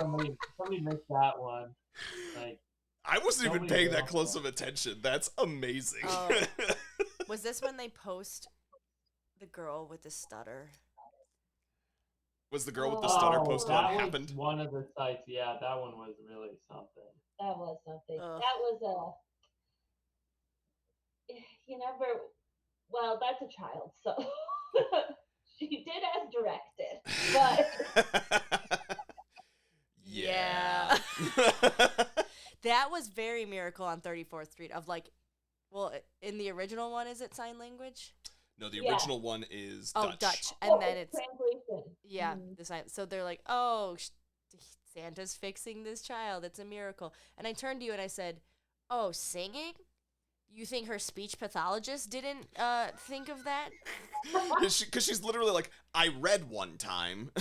somebody missed that one. Like, I wasn't even somebody paying did that on close that. of attention. That's amazing. Oh. Was this when they post the girl with the stutter? Was the girl with the stutter posted on that Happened? was one of the sites. Yeah, that one was really something. That was something. Ugh. That was you never. Well, that's a child, so she did as directed. But yeah. That was very Miracle on 34th Street. Of like, well, in the original one, is it sign language? No, the Yeah. original one is Dutch, and then it's translation. yeah, Mhm. the sign. So they're like, oh, Santa's fixing this child. It's a miracle. And I turned to you and I said, oh, singing? You think her speech pathologist didn't think of that? Because she's literally like, I read one time.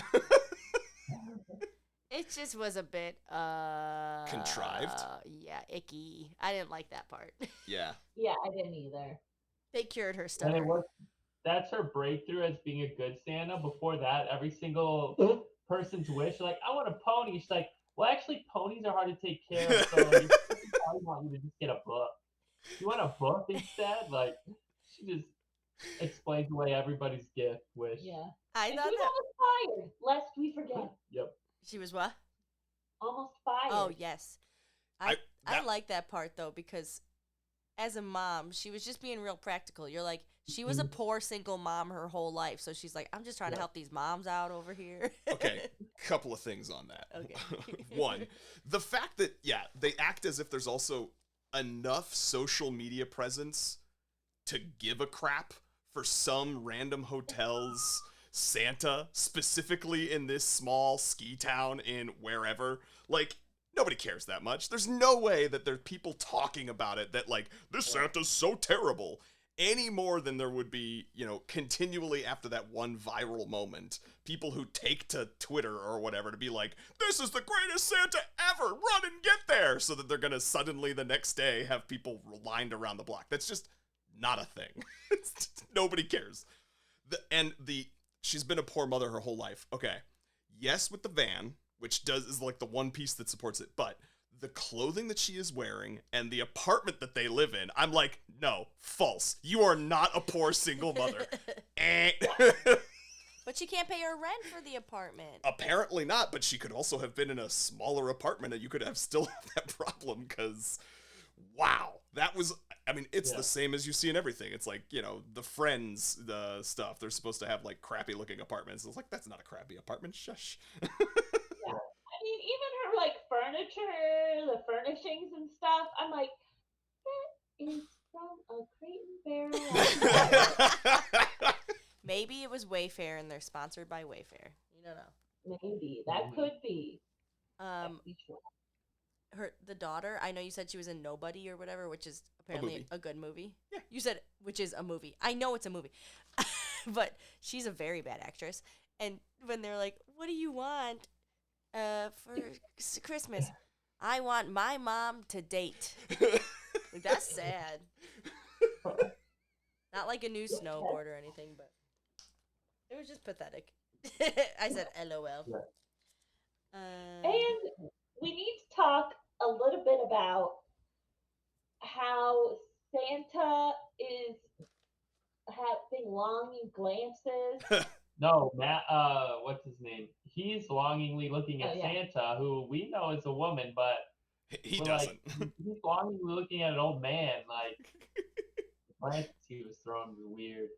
It just was a bit Contrived? Yeah, icky. I didn't like that part. Yeah. Yeah, I didn't either. They cured her And stutter. that's her breakthrough as being a good Santa. Before that, every single person's wish, like, I want a pony. She's like, well, actually, ponies are hard to take care of, so I probably want you to just get a book. You want a book instead? Like, she just explains away everybody's gift wish. Yeah. I And thought she's that almost fired, lest we forget. Yep. she was what? Almost fired. Oh yes, I that- like that part though because as a mom, she was just being real practical. You're like, she was a poor single mom her whole life, so she's like, I'm just trying to help these moms out over here. Okay, couple of things on that. Okay. One, the fact that, they act as if there's also enough social media presence to give a crap for some random hotel's Santa, specifically in this small ski town in wherever. Like, nobody cares that much. There's no way that there are people talking about it that, like, this Santa's so terrible, any more than there would be, continually after that one viral moment, people who take to Twitter or whatever to be like, this is the greatest Santa ever, run and get there, so that they're gonna suddenly the next day have people lined around the block. That's just not a thing. Nobody cares. She's been a poor mother her whole life. Okay. yes, with the van, which is like the one piece that supports it, but the clothing that she is wearing and the apartment that they live in, I'm like, no, false. You are not a poor single mother. But she can't pay her rent for the apartment. Apparently not, but she could also have been in a smaller apartment and you could have still have that problem because, wow, that was, I mean, it's the same as you see in everything. It's like, you know, the Friends, the stuff, they're supposed to have like crappy looking apartments. It's like, that's not a crappy apartment, shush. Yeah. I mean, even her like furniture, the furnishings and stuff, I'm like, that is from a Crate and Barrel. Maybe it was Wayfair and they're sponsored by Wayfair. You don't know. Maybe that could be. The daughter, I know you said she was in Nobody or whatever, which is apparently a good movie. Yeah. You said which is a movie. I know it's a movie. But she's a very bad actress. And when they're like, "What do you want for Christmas?" "I want my mom to date." Like, that's sad. Not like a new snowboard or anything, but it was just pathetic. I said LOL. And we need to talk a little bit about how Santa is having longing glances. No, Matt. What's his name? He's longingly looking at Santa, who we know is a woman, but he doesn't. Like, he's longingly looking at an old man. Like, the glances he was throwing were weird.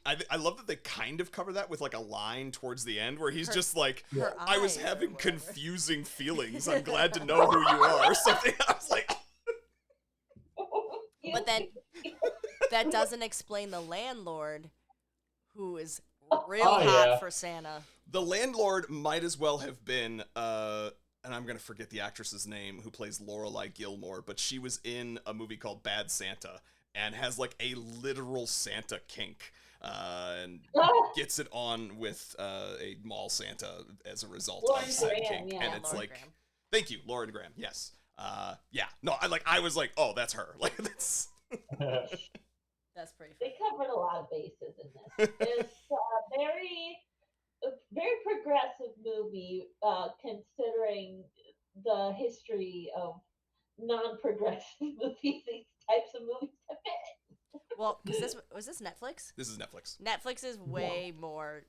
I love that they kind of cover that with like a line towards the end where he's just like, "I was having confusing feelings. I'm glad to know who you are," or something. I was like, but then that doesn't explain the landlord, who is real hot for Santa. The landlord might as well have been, and I'm going to forget the actress's name who plays Lorelai Gilmore, but she was in a movie called Bad Santa and has like a literal Santa kink and gets it on with a mall Santa as a result of said kink. And it's Lauren Graham. Thank you, Lauren Graham. Yes. No, I was like, oh, that's her. Like, that's that's pretty funny. They covered a lot of bases in this. It's a very progressive movie, considering the history of non-progressive movies. These types of movies have been. Well, was this Netflix? This is Netflix. Netflix is way more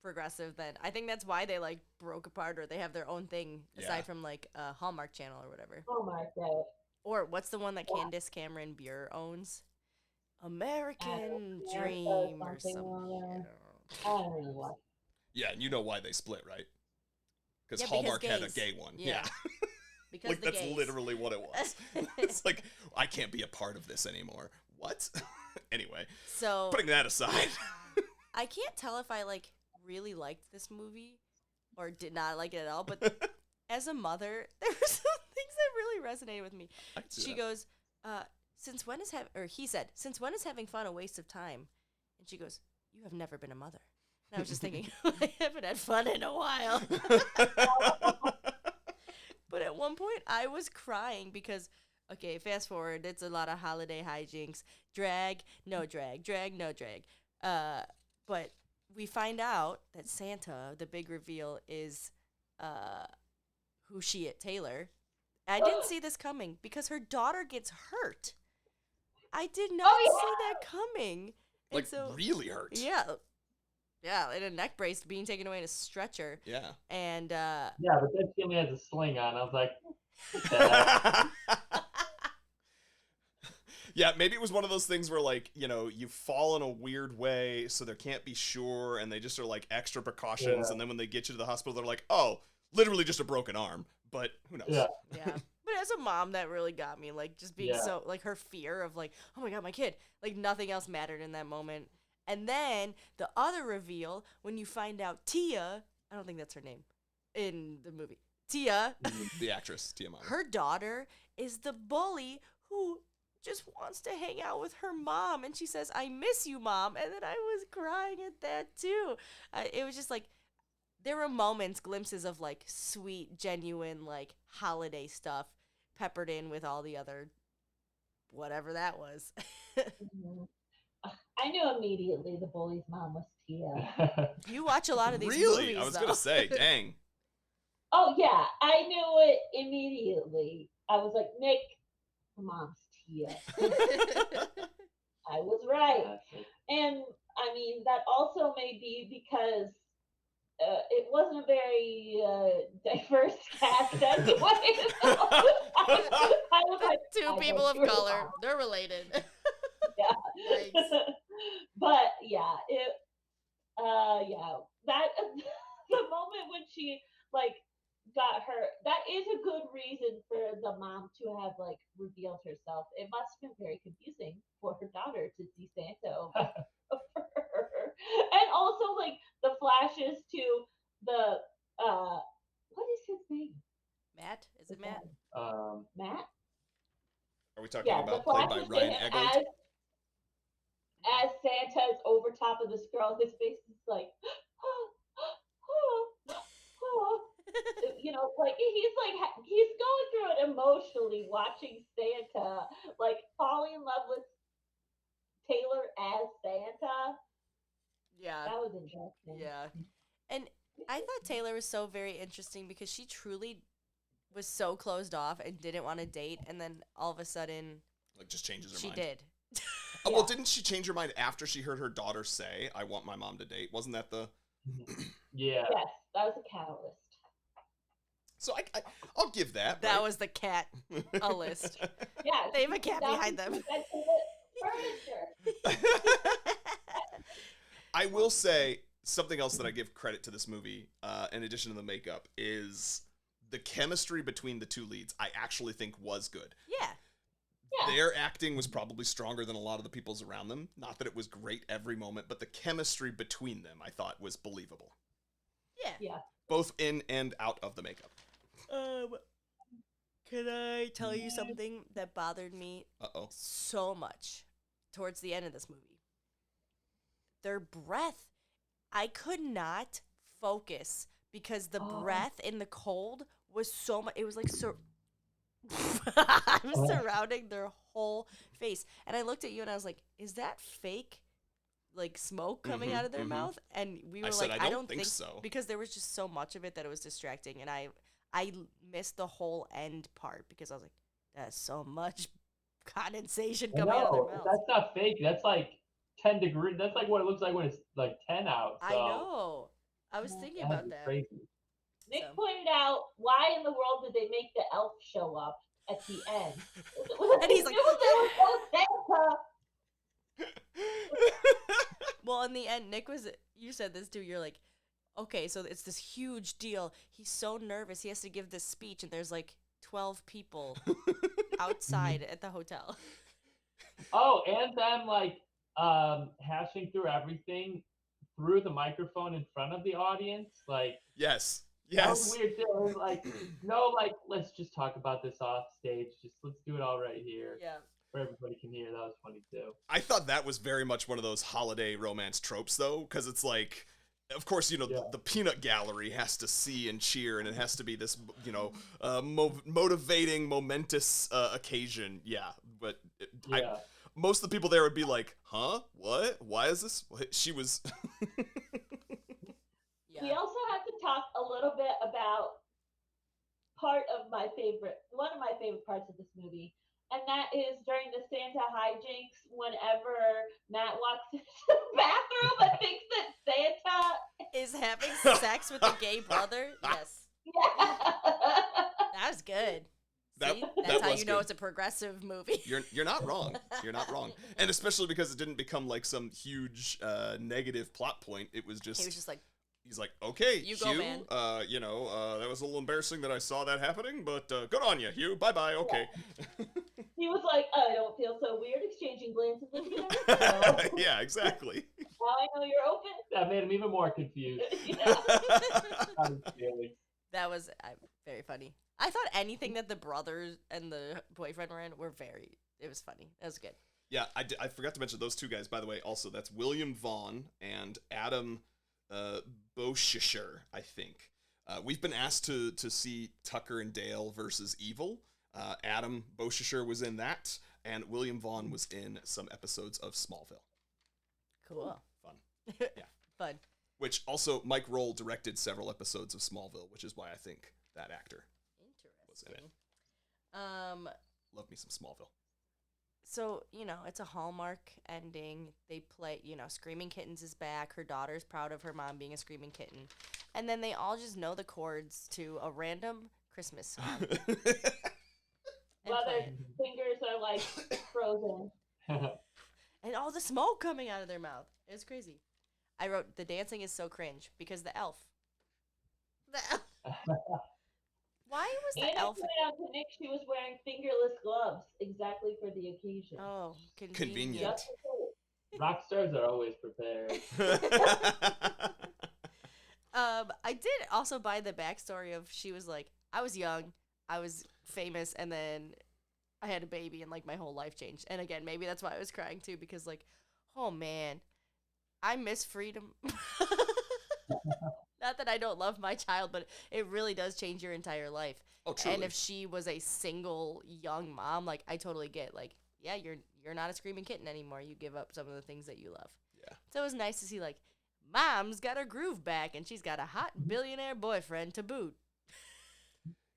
progressive than, I think that's why they like broke apart, or they have their own thing aside from like Hallmark Channel or whatever. Hallmark, right? Or what's the one that Candace Cameron Bure owns? American Dream or something. I don't really watch. Yeah, and you know why they split, right? Because Hallmark had a gay one. Yeah. Because like, that's literally what it was. It's like, I can't be a part of this anymore. What? Anyway, so putting that aside. I can't tell if I like really liked this movie or did not like it at all, but as a mother, there were some things that really resonated with me. She goes, he said, "Since when is having fun a waste of time?" And she goes, "You have never been a mother." And I was just thinking, I haven't had fun in a while. But at one point, I was crying because, okay, fast forward, it's a lot of holiday hijinks. Drag, no drag. Drag, no drag. But we find out that Santa, the big reveal, is Taylor. I didn't see this coming because her daughter gets hurt. I did not see that coming. Like, really hurt. Yeah. Yeah, in a neck brace being taken away in a stretcher. Yeah. And yeah, but then she only has a sling on. I was like, yeah, maybe it was one of those things where, like, you know, you fall in a weird way, so there can't be sure, and they just are like extra precautions, and then when they get you to the hospital, they're like, oh, literally just a broken arm. But who knows? Yeah. But as a mom, that really got me, like, just being so, like, her fear of, like, oh my god, my kid. Like, nothing else mattered in that moment. And then the other reveal, when you find out Tia, I don't think that's her name in the movie, Tia, the actress, Tia Mama, her daughter is the bully who just wants to hang out with her mom. And she says, "I miss you, Mom." And then I was crying at that too. It was just like, there were moments, glimpses of like sweet, genuine, like holiday stuff peppered in with all the other whatever that was. I knew immediately the bully's mom was Tia. You watch a lot of these Really? movies, I was though. gonna say, dang. Oh yeah, I knew it immediately. I was like, Nick, her mom's Tia. I was right. And I mean, that also may be because it wasn't a very diverse cast anyway. So I was like, Two I people know of you're color. wrong. They're related. Yeah. Yikes. But yeah, yeah, that the moment when she like got her, that is a good reason for the mom to have like revealed herself. It must have been very confusing for her daughter to see Santa over her. And also like the flashes to the what is his name? Matt? Is it Matt? Matt? Are we talking Yeah, the about played by flashes to Ryan him Eggold? as Santa is over top of this girl, his face is like you know, like he's going through it emotionally watching Santa like falling in love with Taylor as Santa. Yeah. That was interesting. Yeah. And I thought Taylor was so very interesting because she truly was so closed off and didn't want to date, and then all of a sudden Like, just changes her she mind. did. Well, didn't she change her mind after she heard her daughter say, "I want my mom to date"? Wasn't that the? Yeah. Yes, that was a catalyst. So I'll give that. That right? was the cat a list. Yeah, They have a cat behind them. Furniture. I will say something else that I give credit to this movie, in addition to the makeup, is the chemistry between the two leads. I actually think was good. Yeah. Yeah. Their acting was probably stronger than a lot of the people's around them. Not that it was great every moment, but the chemistry between them, I thought, was believable. Yeah. Yeah. Both in and out of the makeup. Can I tell you something that bothered me Uh-oh. so much towards the end of this movie? Their breath. I could not focus because the breath in the cold was so much. It was like so. I'm surrounding their whole face, and I looked at you and I was like, "Is that fake, like smoke coming out of their mouth?" And we were I like, said, "I don't think so," because there was just so much of it that it was distracting, and I missed the whole end part because I was like, "That's so much condensation coming out of their mouth." That's not fake. That's like 10 degrees. That's like what it looks like when it's like 10 out. So I know. I was thinking about that. Crazy. Nick So. pointed out, why in the world did they make the elf show up at the end? And he's like, it was Santa. well, in the end, Nick was. You said this too. You're like, okay, so it's this huge deal. He's so nervous. He has to give this speech, and there's like 12 people outside at the hotel. Oh, and them like hashing through everything through the microphone in front of the audience, like Yes. that was weird too. It was like, no, like let's just talk about this off stage. Just let's do it all right here. Yeah. Where everybody can hear. That was funny too. I thought that was very much one of those holiday romance tropes, though, because it's like, of course, you know, the peanut gallery has to see and cheer, and it has to be this, you know, motivating, momentous occasion. Yeah, but most of the people there would be like, huh? What? Why is this? She was... We also have to talk a little bit about one of my favorite parts of this movie. And that is during the Santa hijinks, whenever Matt walks into the bathroom and thinks that Santa is having sex with a gay brother. Yes. Yeah. That was good. See? That That's how was you know good. It's a progressive movie. You're not wrong. You're not wrong. And especially because it didn't become like some huge negative plot point. It was just... He was just like... He's like, okay, You Hugh, go, man. you know, that was a little embarrassing that I saw that happening, but good on you, Hugh. Bye-bye, okay. He was like, I don't feel so weird exchanging glances with you. Yeah, exactly. Now I know you're open. That made him even more confused. That was very funny. I thought anything that the brothers and the boyfriend were in were it was funny. It was good. Yeah, I forgot to mention those two guys, by the way. Also, that's William Vaughn and Adam Boshisher, I think. We've been asked to see Tucker and Dale versus Evil. Adam Boshisher was in that, and William Vaughn was in some episodes of Smallville. Cool. Fun. Fun. Which also, Mike Roll directed several episodes of Smallville, which is why I think that actor was in it. Interesting. Love me some Smallville. So, it's a Hallmark ending. They play, Screaming Kittens is back. Her daughter's proud of her mom being a screaming kitten. And then they all just know the chords to a random Christmas song. While their fingers are like frozen. And all the smoke coming out of their mouth. It was crazy. I wrote, the dancing is so cringe because the elf. Why was the And elf? I pointed out to Nick she was wearing fingerless gloves exactly for the occasion. Oh, Convenient. Just Rock stars are always prepared. I did also buy the backstory of she was like, I was young, I was famous, and then I had a baby, and like my whole life changed. And again, maybe that's why I was crying too, because like, oh man, I miss freedom. Not that I don't love my child, but it really does change your entire life. Oh, truly. And if she was a single young mom, like I totally get, like, yeah, you're not a screaming kitten anymore. You give up some of the things that you love. Yeah. So it was nice to see like, mom's got her groove back, and she's got a hot billionaire boyfriend to boot.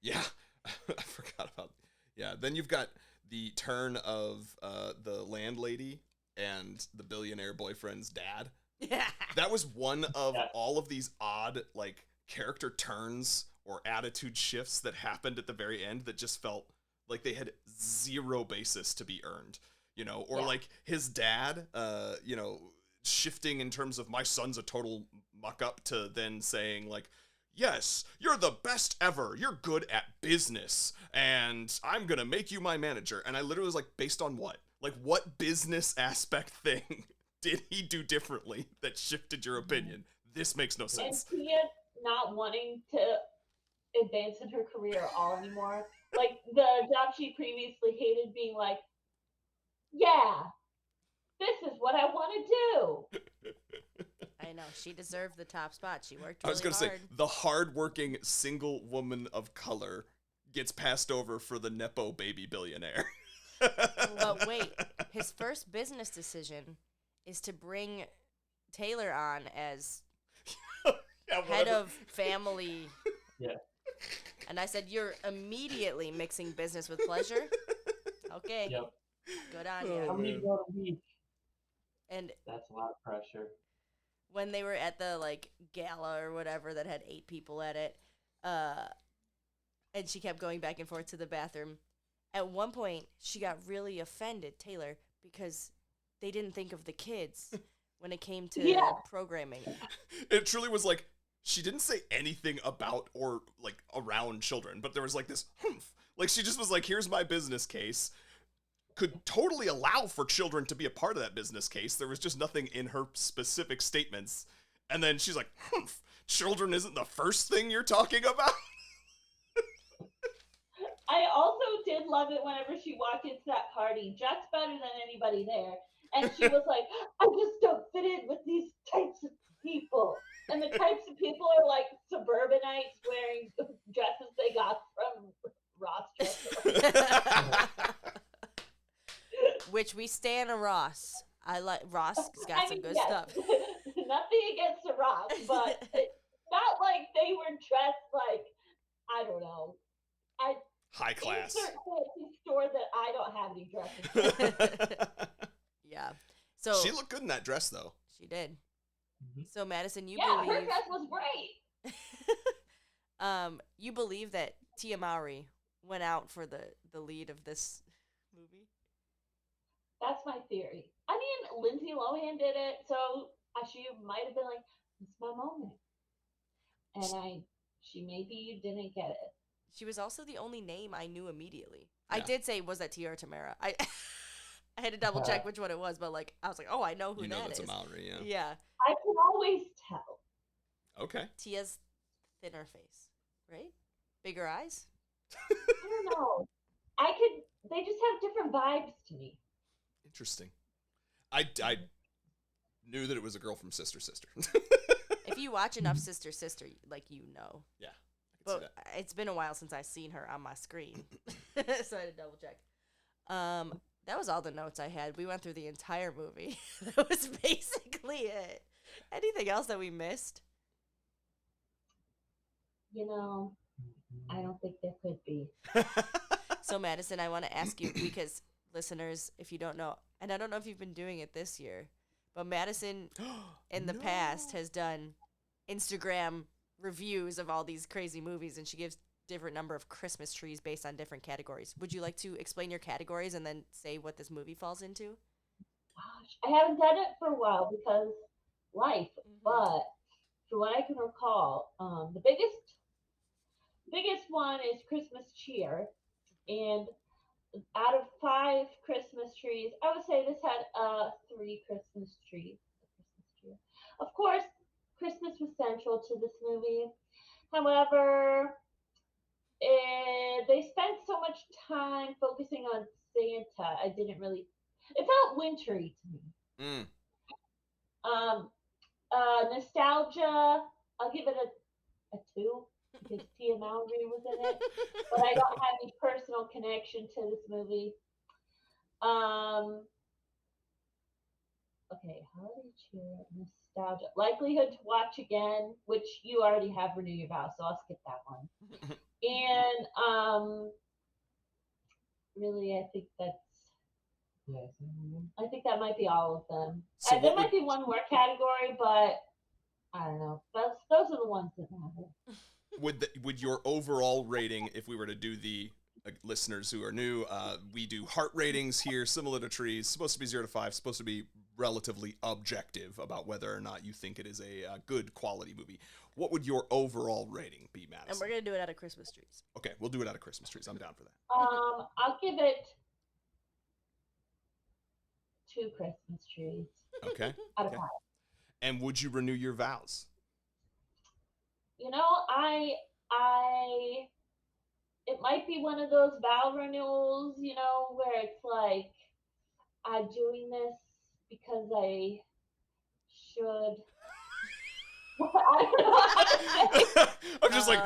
Yeah, I forgot about. Yeah, then you've got the turn of the landlady and the billionaire boyfriend's dad. Yeah. That was one of all of these odd like character turns or attitude shifts that happened at the very end that just felt like they had zero basis to be earned, or like his dad, shifting in terms of my son's a total muck up to then saying like, yes, you're the best ever. You're good at business and I'm going to make you my manager. And I literally was like, based on what? Like what business aspect thing did he do differently that shifted your opinion? This makes no sense. And Tia not wanting to advance in her career at all anymore. Like the job she previously hated being like, yeah, this is what I want to do. I know. She deserved the top spot. She worked really hard. I was going to say, the hardworking single woman of color gets passed over for the Nepo baby billionaire. But wait, his first business decision is to bring Taylor on as head of family. Yeah. And I said, you're immediately mixing business with pleasure? Okay. Yep. Good on Oh, you. How many go a week? And That's a lot of pressure. when they were at the like gala or whatever that had 8 people at it, and she kept going back and forth to the bathroom. At one point, she got really offended, Taylor, because they didn't think of the kids when it came to programming. It truly was like, she didn't say anything about or like around children, but there was like this humph. Like she just was like, here's my business case. Could totally allow for children to be a part of that business case. There was just nothing in her specific statements. And then she's like, humph, children isn't the first thing you're talking about? I also did love it whenever she walked into that party, just better than anybody there. And she was like, I just don't fit in with these types of people. And the types of people are like suburbanites wearing dresses they got from Ross Dresser. Which we stand a Ross. I like Ross has got some good stuff. Nothing against the Ross, but it's not like they were dressed like, I don't know. High class. Insert fancy store that I don't have any dresses. Yeah. So She looked good in that dress though. she did. Mm-hmm. So Madison, you Her believe dress was great. you believe that Tia Mowry went out for the lead of this movie? That's my theory. I mean, Lindsay Lohan did it, so she might have been like, "It's my moment," and she maybe didn't get it. She was also the only name I knew immediately. Yeah. I did say, was that Tia or Tamara? I had to double check which one it was, but like I was like, oh, I know who You know that that's is. a Maori, yeah. Yeah. I can always tell. Okay. Tia's thinner face, right? Bigger eyes. I don't know. They just have different vibes to me. Interesting. I knew that it was a girl from Sister Sister. If you watch enough Sister Sister, like you know. Yeah. I can see But it's been a while since I've seen her on my screen, so I had to double check. That was all the notes I had. We went through the entire movie. That was basically it. Anything else that we missed? You know, I don't think there could be. So, Madison, I want to ask you because listeners, if you don't know, and I don't know if you've been doing it this year, but Madison in the past has done Instagram reviews of all these crazy movies, and she gives different number of Christmas trees based on different categories. Would you like to explain your categories and then say what this movie falls into? Gosh, I haven't done it for a while because life, Mhm. but from what I can recall, the biggest one is Christmas cheer, and out of 5 Christmas trees, I would say this had 3 Christmas trees. Christmas tree. Of course, Christmas was central to this movie. However, they spent so much time focusing on Santa. I didn't really. It felt wintry to me. Mm. Um, nostalgia. I'll give it a 2 because Tia Mowry was in it, but I don't have any personal connection to this movie. Um, okay, holiday cheer, nostalgia, likelihood to watch again, which you already have Renew Your Vows, so I'll skip that one. And really, Yes. I think that might be all of them. So There what might be one more category, but I don't know. Those are the ones that matter. would your overall rating, if we were to do the listeners who are new, we do heart ratings here, similar to trees, supposed to be 0 to 5, supposed to be relatively objective about whether or not you think it is a good quality movie. What would your overall rating be, Madison? And we're going to do it out of Christmas trees. Okay, we'll do it out of Christmas trees. I'm down for that. I'll give it 2 Christmas trees Okay. out of Okay. 5. And would you renew your vows? You know, it might be one of those vow renewals, where it's like I'm doing this because I should. I don't know how to say. I'm just like,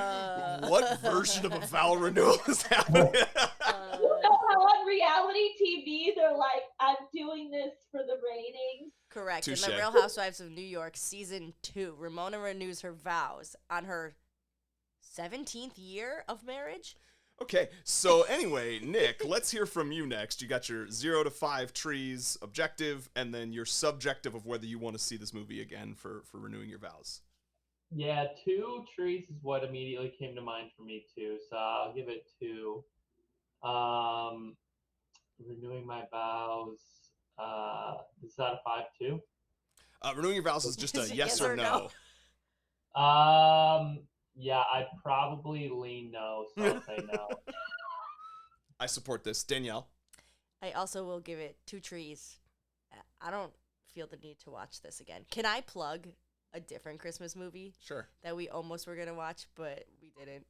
what version of a vow renewal is happening? You know how on reality TV they're like, I'm doing this for the ratings. Correct. Touche. In The Real Housewives of New York, season 2, Ramona renews her vows on her 17th year of marriage. Okay, so anyway, Nick, let's hear from you next. You got your 0 to 5 trees objective, and then your subjective of whether you want to see this movie again for renewing your vows. Yeah, 2 trees is what immediately came to mind for me too. So I'll give it 2. Renewing my vows. Is that a 5 too? Renewing your vows is just a yes or no. Yeah, I'd probably lean no, so I'll say no. I support this. Danielle? I also will give it 2 trees. I don't feel the need to watch this again. Can I plug a different Christmas movie Sure. that we almost were going to watch, but we didn't?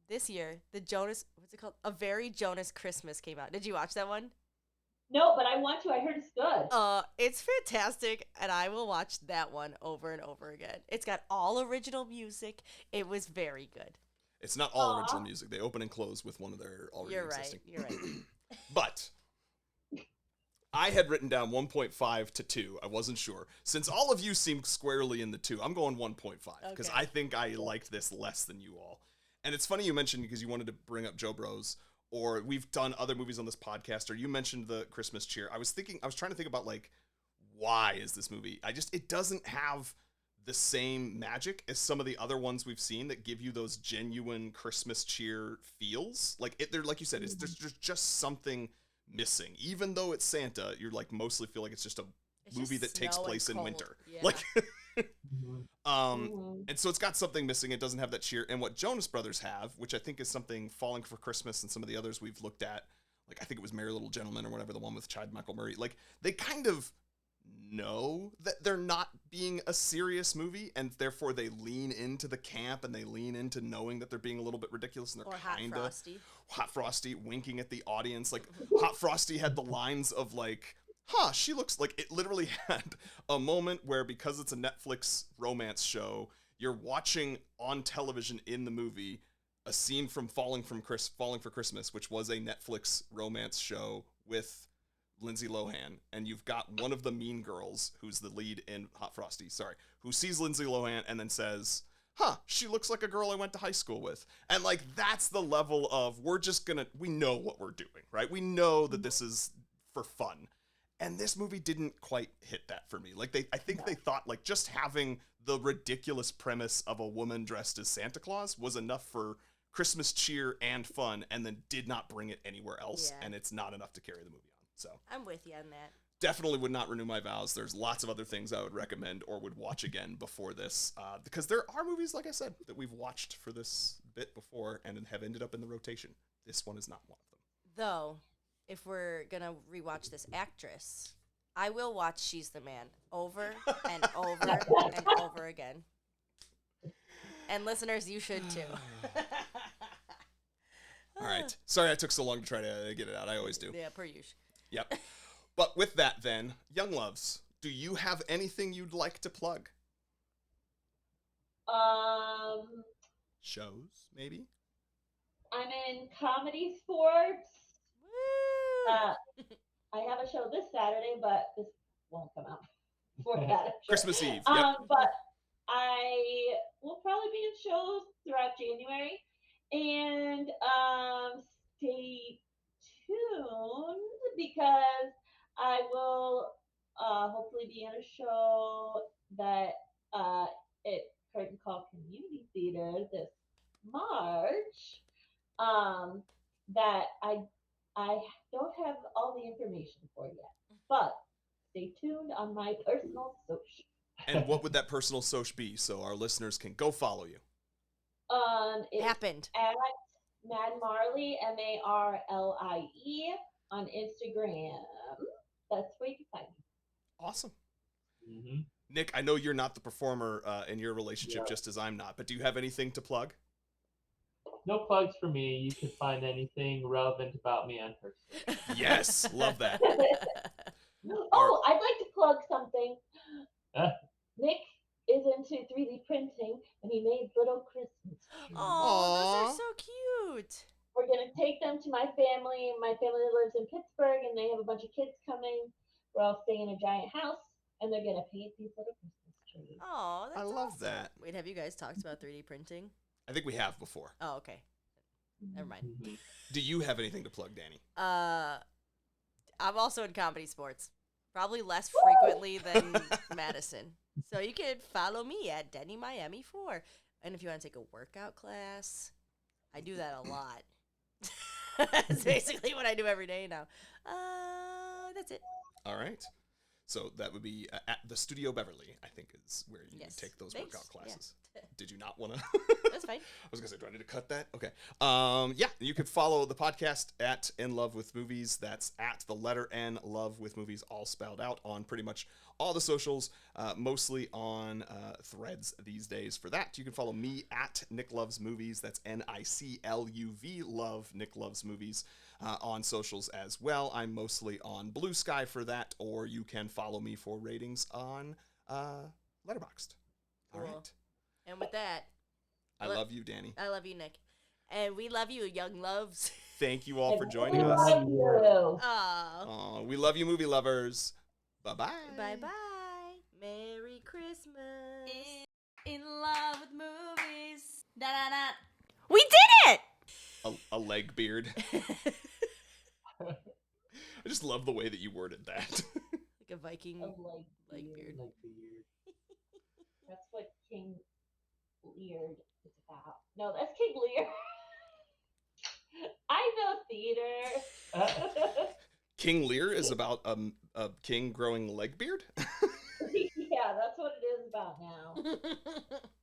This year, what's it called? A Very Jonas Christmas came out. Did you watch that one? No, but I want to. I heard it's good. It's fantastic, and I will watch that one over and over again. It's got all original music. It was very good. It's not all original music. They open and close with one of their already existing. You're right. But I had written down 1.5 to 2. I wasn't sure. Since all of you seem squarely in the 2, I'm going 1.5 because Okay. I think I liked this less than you all. And it's funny you mentioned because you wanted to bring up Joe Bros, or we've done other movies on this podcast, or you mentioned the Christmas cheer. I was trying to think about like, why is this movie? It doesn't have the same magic as some of the other ones we've seen that give you those genuine Christmas cheer feels. They're like you said, there's just something missing. Even though it's Santa, you're like mostly feel like it's just a movie that takes place in winter. Yeah. Like, Mhm. and so it's got something missing. It doesn't have that cheer. And what Jonas Brothers have, which I think is something Falling for Christmas and some of the others we've looked at, like I think it was Merry Little Gentleman or whatever, the one with Chad Michael Murray, like they kind of know that they're not being a serious movie, and therefore they lean into the camp and they lean into knowing that they're being a little bit ridiculous, and they're Or Hot kind Frosty. of Hot Frosty winking at the audience. Like Hot Frosty had the lines of like, she looks like, it literally had a moment where, because it's a Netflix romance show, you're watching on television in the movie a scene from Falling for Christmas, which was a Netflix romance show with Lindsay Lohan, and you've got one of the mean girls who's the lead in Hot Frosty, who sees Lindsay Lohan and then says, huh, she looks like a girl I went to high school with. And like, that's the level of, we know what we're doing, right? We know that this is for fun. And this movie didn't quite hit that for me. Like, I think they thought like just having the ridiculous premise of a woman dressed as Santa Claus was enough for Christmas cheer and fun, and then did not bring it anywhere else. Yeah. And it's not enough to carry the movie on. So I'm with you on that. definitely would not renew my vows. There's lots of other things I would recommend or would watch again before this, because there are movies, like I said, that we've watched for this bit before and have ended up in the rotation. This one is not one of them. Though, if we're gonna rewatch this actress, I will watch She's the Man over and over and over again. And listeners, you should too. All right. Sorry I took so long to try to get it out. I always do. Yeah, per usual. Yep. But with that then, Youngloves, do you have anything you'd like to plug? Shows, maybe? I'm in comedy sports. Woo! I have a show this Saturday, but this won't come out before that. I'm sure. Christmas Eve. Yep. But I will probably be in shows throughout January. And stay tuned because I will hopefully be in a show that at Curtain Call Community Theater this March. That I don't have all the information for yet, but stay tuned on my personal social. And what would that personal social be so our listeners can go follow you? It's Happened. at Mad Marley, MARLIE on Instagram. That's where you can find me. Awesome. Mm-hmm. Nick, I know you're not the performer in your relationship, just as I'm not, but do you have anything to plug? No plugs for me. You can find anything relevant about me on her. Yes, love that. Oh, I'd like to plug something. Huh? Nick is into 3D printing, and he made little Christmas trees. Oh, those Aw. are so cute. We're gonna take them to my family. My family lives in Pittsburgh, and they have a bunch of kids coming. We're all staying in a giant house, and they're gonna paint these little Christmas trees. Oh, that's I love awesome. that. Wait, have you guys talked about 3D printing? I think we have before. Oh, okay. Never mind. Mm-hmm. Do you have anything to plug, Danny? I'm also in comedy sports. Probably less frequently than Madison. So you can follow me at Denny Miami 4. And if you want to take a workout class, I do that a lot. That's basically what I do every day now. That's it. All right. So that would be at the Studio Beverly, I think is where you would Yes. take those Thanks. workout classes. Yeah. Did you not want to? That's fine. I was going to say, do I need to cut that? Okay. Yeah, you can follow the podcast at In Love with Movies. That's at the letter N, Love with Movies, all spelled out on pretty much all the socials, mostly on Threads these days. For that, you can follow me at Nick Loves Movies. That's NICLUV, Love, Nick Loves Movies, on socials as well. I'm mostly on Blue Sky for that, or you can follow me for ratings on Letterboxd. All Cool. right. And with that, I love you, Danny. I love you, Nick. And we love you, Young Loves. Thank you all for And joining we us. love you. Aw. Aw, we love you, movie lovers. Bye-bye. Bye-bye. Merry Christmas. In love with movies. Da-da-da. We did it! A leg beard. I just love the way that you worded that. Like a Viking A leg beard. Like the year. That's what King Lear is about. No, that's King Lear. I know theater. King Lear is about a king growing leg beard? Yeah, that's what it is about now.